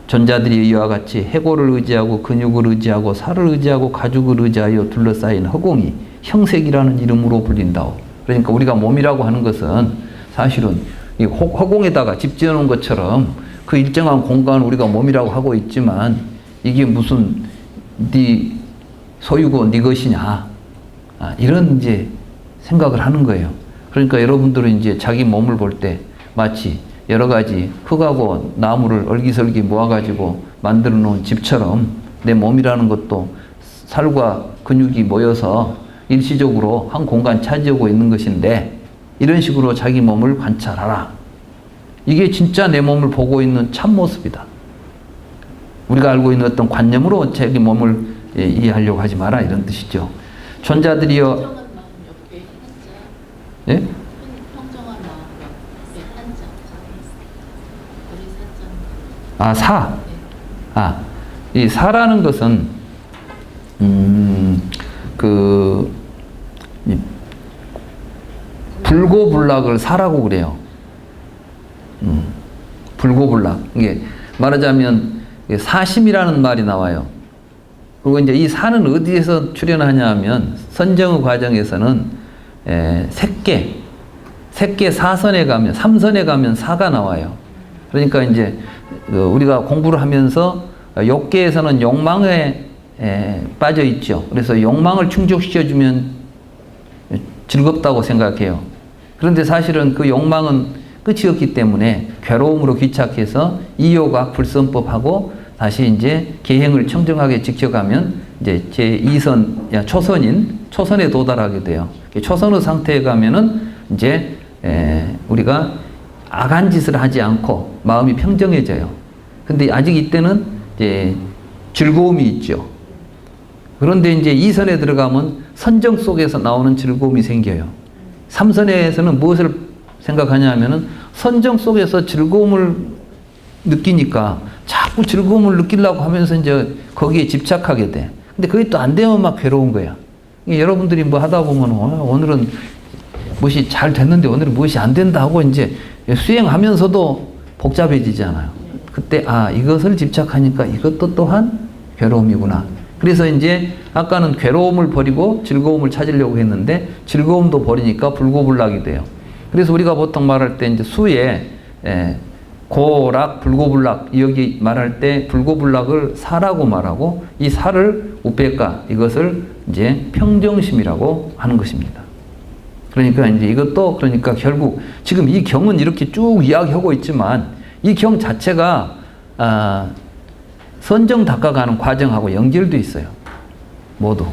존자들이 이와 같이 해골을 의지하고 근육을 의지하고 살을 의지하고 가죽을 의지하여 둘러싸인 허공이 형색이라는 이름으로 불린다오. 그러니까 우리가 몸이라고 하는 것은 사실은 이 허공에다가 집 지어놓은 것처럼 그 일정한 공간을 우리가 몸이라고 하고 있지만 이게 무슨 네 소유고 네 것이냐 이런 이제 생각을 하는 거예요. 그러니까 여러분들은 이제 자기 몸을 볼 때 마치 여러 가지 흙하고 나무를 얼기설기 모아가지고 만들어 놓은 집처럼 내 몸이라는 것도 살과 근육이 모여서 일시적으로 한 공간 차지하고 있는 것인데 이런 식으로 자기 몸을 관찰하라. 이게 진짜 내 몸을 보고 있는 참모습이다. 우리가 알고 있는 어떤 관념으로 자기 몸을 이해하려고 하지 마라 이런 뜻이죠. 존자들이여 예? 이 사라는 것은 불고불락을 사라고 그래요. 불고불락. 이게 말하자면 사심이라는 말이 나와요. 그리고 이제 이 사는 어디에서 출현하냐 하면 선정의 과정에서는 색계 사선에 가면 삼선에 가면 사가 나와요. 그러니까 이제 우리가 공부를 하면서 욕계에서는 욕망에 빠져 있죠. 그래서 욕망을 충족시켜주면 즐겁다고 생각해요. 그런데 사실은 그 욕망은 끝이 없기 때문에 괴로움으로 귀착해서 이욕악 불선법하고 다시 이제 계행을 청정하게 지켜가면 이제 제2선, 초선에 도달하게 돼요. 초선의 상태에 가면은 이제 우리가 악한 짓을 하지 않고 마음이 평정해져요. 근데 아직 이때는 이제 즐거움이 있죠. 그런데 이제 2선에 들어가면 선정 속에서 나오는 즐거움이 생겨요. 3선에서는 무엇을 생각하냐 하면은 선정 속에서 즐거움을 느끼니까 자꾸 즐거움을 느끼려고 하면서 이제 거기에 집착하게 돼. 근데 그게 또 안 되면 막 괴로운 거야. 여러분들이 뭐 하다 보면 오늘은 무엇이 잘 됐는데 오늘은 무엇이 안 된다 하고 이제 수행하면서도 복잡해지잖아요. 그때 이것을 집착하니까 이것도 또한 괴로움이구나. 그래서 이제 아까는 괴로움을 버리고 즐거움을 찾으려고 했는데 즐거움도 버리니까 불고불락이 돼요. 그래서 우리가 보통 말할 때 이제 수에 고락, 불고불락 여기 말할 때 불고불락을 사라고 말하고 이 사를 우페까 이것을 이제 평정심이라고 하는 것입니다. 그러니까 이제 이것도 그러니까 결국 지금 이 경은 이렇게 쭉 이야기하고 있지만 이 경 자체가 선정 닦아가는 과정하고 연결도 있어요. 모두.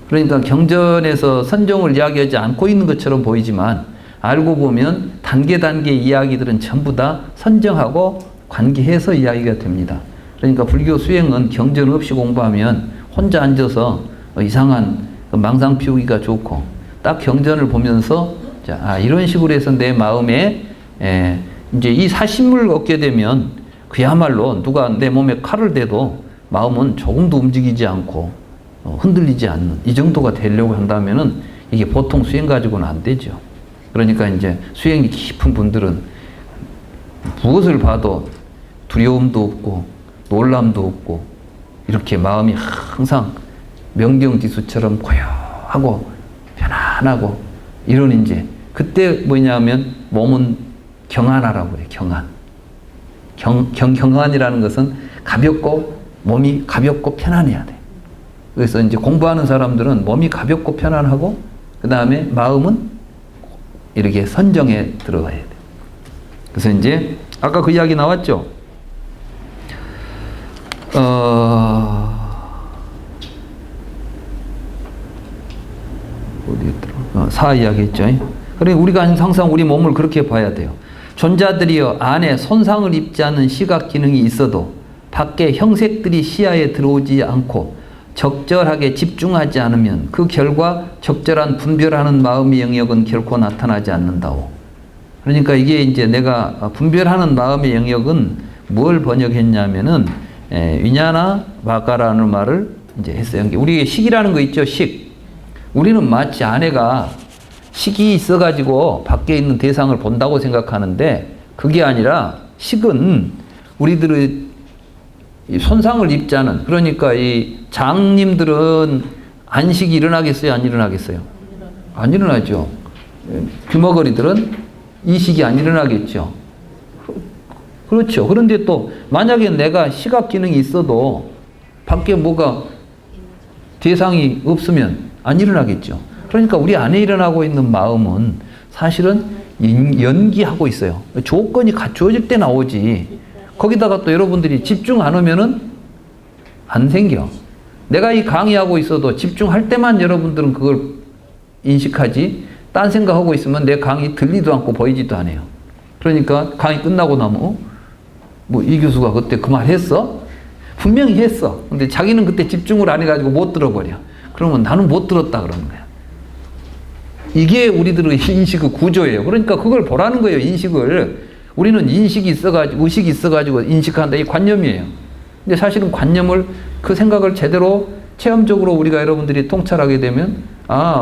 그러니까 경전에서 선정을 이야기하지 않고 있는 것처럼 보이지만 알고 보면 단계 이야기들은 전부 다 선정하고 관계해서 이야기가 됩니다. 그러니까 불교 수행은 경전 없이 공부하면 혼자 앉아서 이상한 망상 피우기가 좋고 딱 경전을 보면서 자, 이런 식으로 해서 내 마음에 이제 이 사심을 얻게 되면 그야말로 누가 내 몸에 칼을 대도 마음은 조금도 움직이지 않고 흔들리지 않는 이 정도가 되려고 한다면은 이게 보통 수행 가지고는 안 되죠. 그러니까 이제 수행이 깊은 분들은 무엇을 봐도 두려움도 없고 놀람도 없고 이렇게 마음이 항상 명경지수처럼 고요하고 편안하고 이런 이제 그때 뭐냐면 몸은 경안하라고 해요. 경안이라는 것은 가볍고 몸이 가볍고 편안해야 돼. 그래서 이제 공부하는 사람들은 몸이 가볍고 편안하고 그 다음에 마음은 이렇게 선정에 들어가야 돼. 그래서 이제 아까 그 이야기 나왔죠. 어디 들어? 사 이야기 했죠. 그래 우리가 항상 우리 몸을 그렇게 봐야 돼요. 존자들이여 안에 손상을 입지 않은 시각 기능이 있어도 밖에 형색들이 시야에 들어오지 않고 적절하게 집중하지 않으면 그 결과 적절한 분별하는 마음의 영역은 결코 나타나지 않는다오. 그러니까 이게 이제 내가 분별하는 마음의 영역은 뭘 번역했냐면은 위냐나 바가라는 말을 이제 했어요. 우리 식이라는 거 있죠. 식. 우리는 마치 아내가 식이 있어가지고 밖에 있는 대상을 본다고 생각하는데 그게 아니라 식은 우리들의 손상을 입지 않은 그러니까 이 장님들은 안식이 일어나겠어요? 안 일어나겠어요? 안 일어나죠. 귀머거리들은 이식이 안 일어나겠죠. 그렇죠. 그런데 또 만약에 내가 시각 기능이 있어도 밖에 뭐가 대상이 없으면 안 일어나겠죠. 그러니까 우리 안에 일어나고 있는 마음은 사실은 연기하고 있어요. 조건이 갖추어질 때 나오지. 거기다가 또 여러분들이 집중 안 하면은 안 생겨. 내가 이 강의하고 있어도 집중할 때만 여러분들은 그걸 인식하지 딴 생각하고 있으면 내 강의 들리도 않고 보이지도 않아요. 그러니까 강의 끝나고 나면 뭐 이 교수가 그때 그 말 했어? 분명히 했어. 근데 자기는 그때 집중을 안 해가지고 못 들어버려. 그러면 나는 못 들었다 그러는 거야. 이게 우리들의 인식의 구조예요. 그러니까 그걸 보라는 거예요. 인식을. 우리는 인식이 있어가지고 의식이 있어가지고 인식한다. 이 관념이에요. 근데 사실은 관념을 그 생각을 제대로 체험적으로 우리가 여러분들이 통찰하게 되면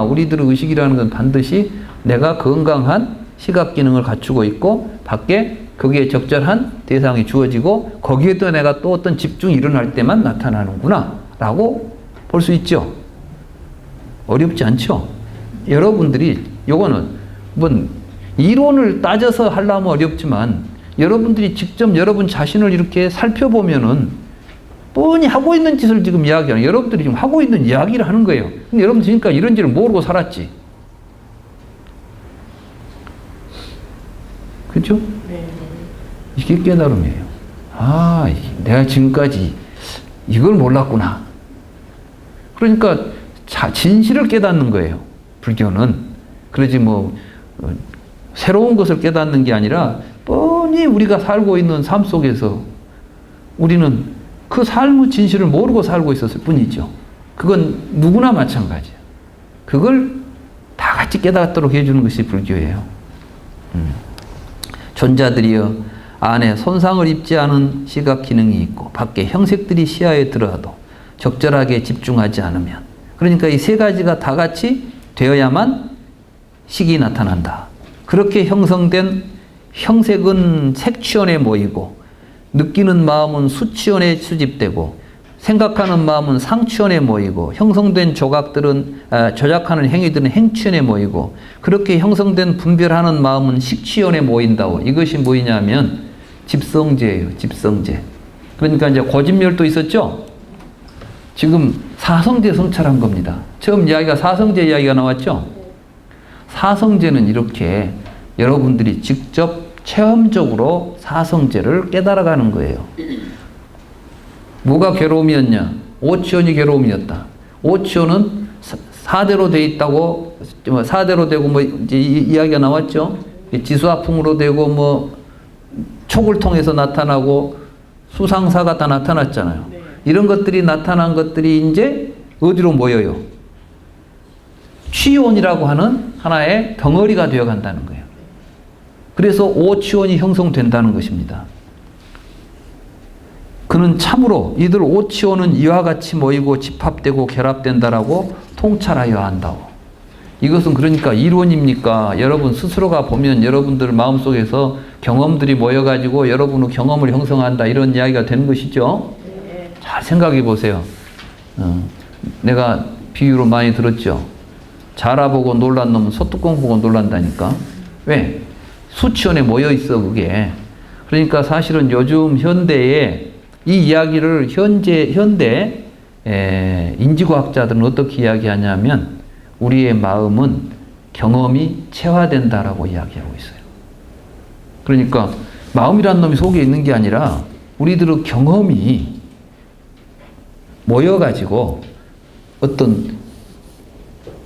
우리들의 의식이라는 건 반드시 내가 건강한 시각 기능을 갖추고 있고 밖에 거기에 적절한 대상이 주어지고 거기에도 내가 또 어떤 집중이 일어날 때만 나타나는구나 라고 볼 수 있죠. 어렵지 않죠. 여러분들이 요거는 뭐 이론을 따져서 하려면 어렵지만 여러분들이 직접 여러분 자신을 이렇게 살펴보면은 뻔히 하고 있는 짓을 지금 이야기하는 여러분들이 지금 하고 있는 이야기를 하는 거예요. 근데 여러분 그러니까 이런지를 모르고 살았지. 그렇죠? 네. 이게 깨달음이에요. 내가 지금까지 이걸 몰랐구나. 그러니까 진실을 깨닫는 거예요. 불교는. 그러지 뭐 새로운 것을 깨닫는 게 아니라 뻔히 우리가 살고 있는 삶 속에서 우리는 그 삶의 진실을 모르고 살고 있었을 뿐이죠. 그건 누구나 마찬가지야. 그걸 다 같이 깨닫도록 해주는 것이 불교예요. 존자들이여 안에 손상을 입지 않은 시각 기능이 있고 밖에 형색들이 시야에 들어와도 적절하게 집중하지 않으면 그러니까 이 세 가지가 다 같이 되어야만 식이 나타난다. 그렇게 형성된 형색은 색취원에 모이고 느끼는 마음은 수취원에 수집되고 생각하는 마음은 상취원에 모이고 형성된 조각들은 조작하는 행위들은 행취원에 모이고 그렇게 형성된 분별하는 마음은 식취원에 모인다고. 이것이 뭐냐면 집성제예요. 집성제. 그러니까 이제 고집멸도 있었죠. 지금 사성제 성찰한 겁니다. 처음 이야기가 사성제 이야기가 나왔죠. 사성제는 이렇게 여러분들이 직접 체험적으로 사성제를 깨달아가는 거예요. 뭐가 괴로움이었냐? 오치원이 괴로움이었다. 오치원은 4대로 돼 있다고, 4대로 되고 뭐 이제 이야기가 나왔죠. 지수화풍으로 되고 뭐 촉을 통해서 나타나고 수상사가 다 나타났잖아요. 이런 것들이 나타난 것들이 이제 어디로 모여요? 취원이라고 하는 하나의 덩어리가 되어 간다는 거예요. 그래서 오치원이 형성된다는 것입니다. 그는 참으로 이들 오치원은 이와 같이 모이고 집합되고 결합된다라고 통찰하여 한다고. 이것은 그러니까 이론입니까? 여러분 스스로가 보면 여러분들 마음속에서 경험들이 모여가지고 여러분의 경험을 형성한다 이런 이야기가 되는 것이죠. 잘 생각해 보세요. 내가 비유로 많이 들었죠. 자라보고 놀란 놈은 소뚜껑 보고 놀란다니까. 왜? 수치원에 모여 있어 그게. 그러니까 사실은 요즘 현대에 이 이야기를 현대 인지과학자들은 어떻게 이야기하냐면 우리의 마음은 경험이 체화된다라고 이야기하고 있어요. 그러니까 마음이란 놈이 속에 있는 게 아니라 우리들의 경험이 모여가지고 어떤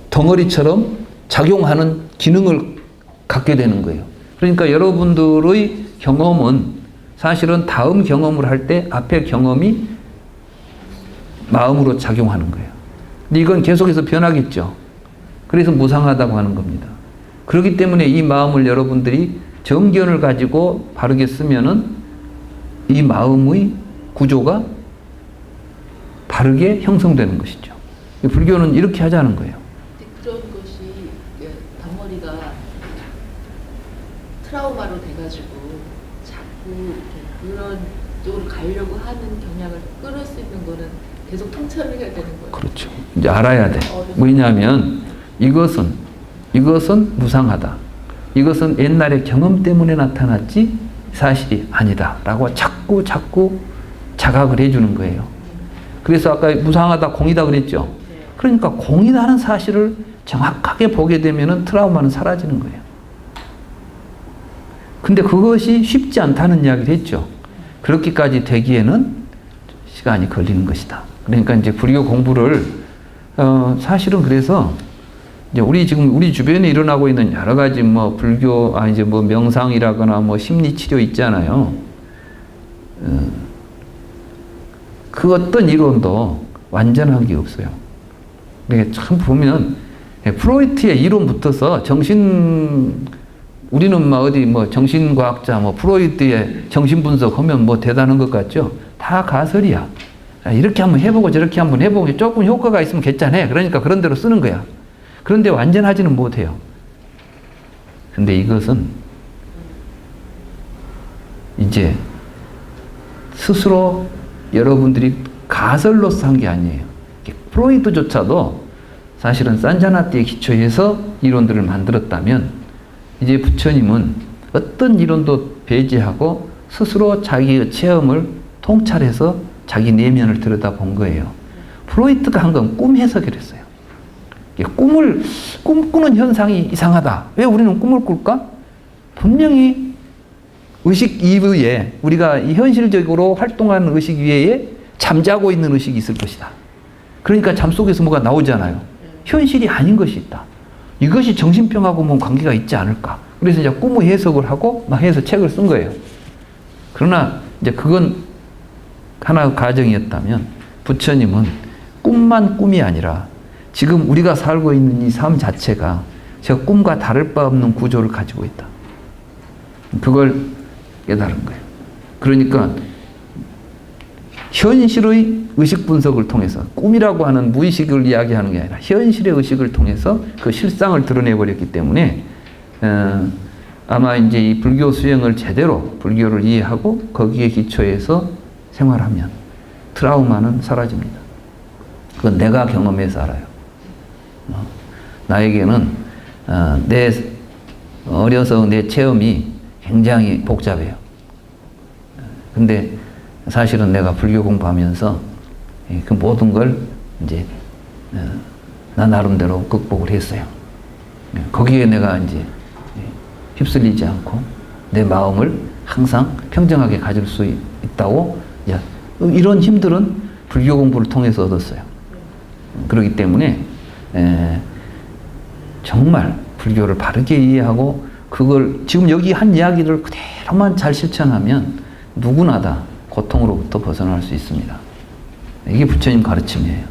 덩어리처럼 작용하는 기능을 갖게 되는 거예요. 그러니까 여러분들의 경험은 사실은 다음 경험을 할 때 앞에 경험이 마음으로 작용하는 거예요. 근데 이건 계속해서 변하겠죠. 그래서 무상하다고 하는 겁니다. 그렇기 때문에 이 마음을 여러분들이 정견을 가지고 바르게 쓰면은 이 마음의 구조가 바르게 형성되는 것이죠. 불교는 이렇게 하자는 거예요. 그런 것이 덩어리가 트라우마로 돼가지고 자꾸 그런 쪽으로 가려고 하는 경향을 끊을 수 있는 거는 계속 통찰을 해야 되는 거예요. 그렇죠. 이제 알아야 돼. 뭐냐면 이것은 무상하다. 이것은 옛날의 경험 때문에 나타났지 사실이 아니다라고 자꾸 자각을 해주는 거예요. 그래서 아까 무상하다, 공이다 그랬죠. 그러니까 공이다는 사실을 정확하게 보게 되면은 트라우마는 사라지는 거예요. 근데 그것이 쉽지 않다는 이야기를 했죠. 그렇게까지 되기에는 시간이 걸리는 것이다. 그러니까 이제 불교 공부를 사실은 그래서 이제 우리 주변에 일어나고 있는 여러 가지 뭐 불교 이제 뭐 명상이라거나 뭐 심리 치료 있잖아요. 그 어떤 이론도 완전한 게 없어요. 근데 참 보면 프로이트의 이론 붙어서 우리는 막 어디 뭐 정신과학자 뭐 프로이트의 정신분석 하면 뭐 대단한 것 같죠? 다 가설이야. 이렇게 한번 해보고 저렇게 한번 해보고 조금 효과가 있으면 괜찮아. 그러니까 그런 대로 쓰는 거야. 그런데 완전하지는 못해요. 근데 이것은 이제 스스로 여러분들이 가설로서 한 게 아니에요. 프로이트조차도 사실은 산자나띠에 기초해서 이론들을 만들었다면 이제 부처님은 어떤 이론도 배제하고 스스로 자기의 체험을 통찰해서 자기 내면을 들여다본 거예요. 프로이트가 한 건 꿈 해석을 했어요. 꿈꾸는 현상이 이상하다. 왜 우리는 꿈을 꿀까? 분명히 의식 이외에 우리가 현실적으로 활동하는 의식 이외에 잠자고 있는 의식이 있을 것이다. 그러니까 잠속에서 뭐가 나오잖아요. 현실이 아닌 것이 있다. 이것이 정신병하고 뭐 관계가 있지 않을까. 그래서 이제 꿈의 해석을 하고 막 해서 책을 쓴 거예요. 그러나 이제 그건 하나의 과정이었다면 부처님은 꿈만 꿈이 아니라 지금 우리가 살고 있는 이 삶 자체가 저 꿈과 다를 바 없는 구조를 가지고 있다. 그걸 깨달은 거예요. 그러니까 현실의 의식 분석을 통해서 꿈이라고 하는 무의식을 이야기하는 게 아니라 현실의 의식을 통해서 그 실상을 드러내버렸기 때문에 아마 이제 이 불교 수행을 제대로 불교를 이해하고 거기에 기초해서 생활하면 트라우마는 사라집니다. 그건 내가 경험해서 알아요. 나에게는 내 어려서 내 체험이 굉장히 복잡해요. 근데 사실은 내가 불교 공부하면서 그 모든 걸 이제 나 나름대로 극복을 했어요. 거기에 내가 이제 휩쓸리지 않고 내 마음을 항상 평정하게 가질 수 있다고 이제 이런 힘들은 불교 공부를 통해서 얻었어요. 그렇기 때문에 정말 불교를 바르게 이해하고 그걸 지금 여기 한 이야기를 그대로만 잘 실천하면 누구나 다 고통으로부터 벗어날 수 있습니다. 이게 부처님 가르침이에요.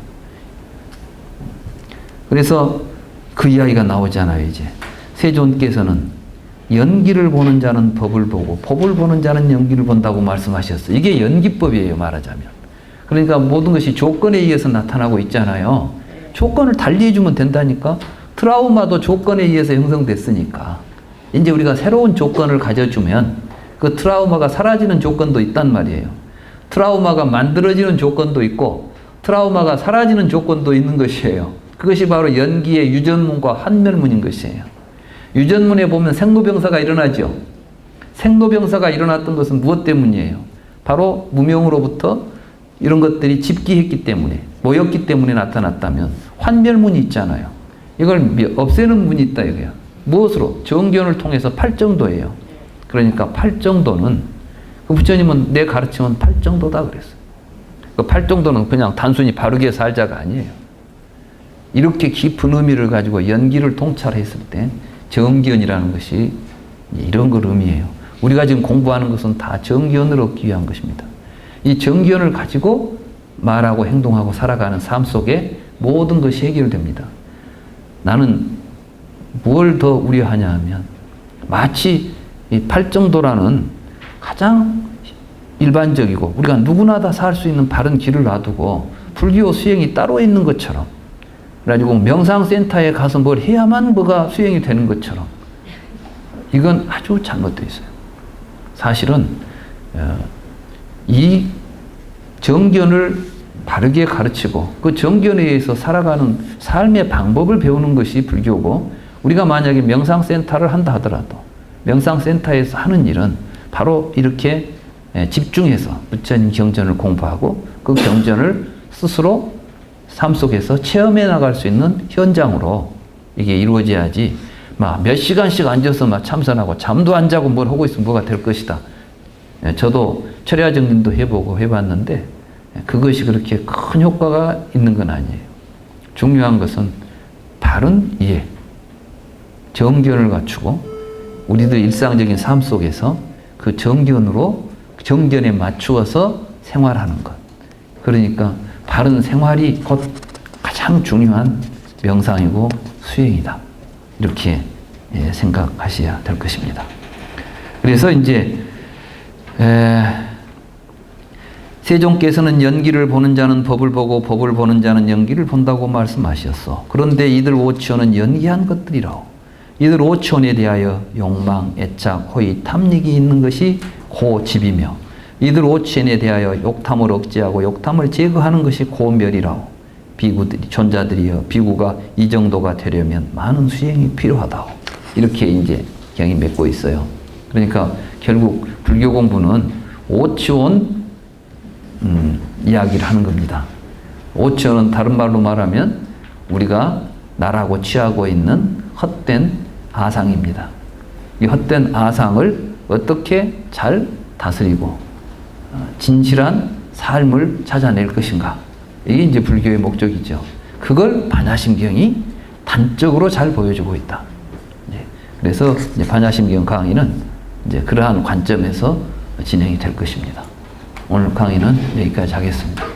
그래서 그 이야기가 나오잖아요. 이제 세존께서는 연기를 보는 자는 법을 보고 법을 보는 자는 연기를 본다고 말씀하셨어요. 이게 연기법이에요, 말하자면. 그러니까 모든 것이 조건에 의해서 나타나고 있잖아요. 조건을 달리해주면 된다니까. 트라우마도 조건에 의해서 형성됐으니까 이제 우리가 새로운 조건을 가져주면 그 트라우마가 사라지는 조건도 있단 말이에요. 트라우마가 만들어지는 조건도 있고 트라우마가 사라지는 조건도 있는 것이에요. 그것이 바로 연기의 유전문과 환멸문인 것이에요. 유전문에 보면 생로병사가 일어나죠. 생로병사가 일어났던 것은 무엇 때문이에요? 바로 무명으로부터 이런 것들이 집기했기 때문에, 모였기 때문에 나타났다면 환멸문이 있잖아요. 이걸 없애는 문이 있다 이거야. 무엇으로? 정견을 통해서 팔정도예요. 그러니까 팔정도는 그 부처님은 내 가르침은 팔정도다 그랬어요. 그 팔정도는 그냥 단순히 바르게 살자가 아니에요. 이렇게 깊은 의미를 가지고 연기를 통찰했을 때 정견이라는 것이 이런 걸 의미해요. 우리가 지금 공부하는 것은 다 정견을 얻기 위한 것입니다. 이 정견을 가지고 말하고 행동하고 살아가는 삶 속에 모든 것이 해결됩니다. 나는 뭘 더 우려하냐 하면 마치 이 팔정도라는 가장 일반적이고 우리가 누구나 다 살 수 있는 바른 길을 놔두고 불교 수행이 따로 있는 것처럼 그래가지고 명상센터에 가서 뭘 해야만 뭐가 수행이 되는 것처럼 이건 아주 잘못되어 있어요. 사실은 이 정견을 바르게 가르치고 그 정견에 의해서 살아가는 삶의 방법을 배우는 것이 불교고 우리가 만약에 명상센터를 한다 하더라도 명상센터에서 하는 일은 바로 이렇게 집중해서 부처님 경전을 공부하고 그 경전을 스스로 삶 속에서 체험해 나갈 수 있는 현장으로 이게 이루어져야지 막 몇 시간씩 앉아서 막 참선하고 잠도 안 자고 뭘 하고 있으면 뭐가 될 것이다. 저도 철야정림도 해보고 해봤는데 그것이 그렇게 큰 효과가 있는 건 아니에요. 중요한 것은 바른 이해, 정견을 갖추고 우리들 일상적인 삶 속에서 그 정견으로 정견에 맞추어서 생활하는 것. 그러니까 바른 생활이 곧 가장 중요한 명상이고 수행이다. 이렇게 생각하셔야 될 것입니다. 그래서 이제 세종께서는 연기를 보는 자는 법을 보고 법을 보는 자는 연기를 본다고 말씀하셨어. 그런데 이들 오천은 연기한 것들이라오. 이들 오천에 대하여 욕망, 애착, 호의, 탐닉이 있는 것이 고집이며 이들 오천에 대하여 욕탐을 억제하고 욕탐을 제거하는 것이 고멸이라오. 비구들이 존자들이여 비구가 이 정도가 되려면 많은 수행이 필요하다오. 이렇게 이제 경이 맺고 있어요. 그러니까 결국 불교 공부는 오치원 이야기를 하는 겁니다. 오치원은 다른 말로 말하면 우리가 나라고 취하고 있는 헛된 아상입니다. 이 헛된 아상을 어떻게 잘 다스리고 진실한 삶을 찾아낼 것인가. 이게 이제 불교의 목적이죠. 그걸 반야심경이 단적으로 잘 보여주고 있다. 그래서 이제 반야심경 강의는 이제 그러한 관점에서 진행이 될 것입니다. 오늘 강의는 여기까지 하겠습니다.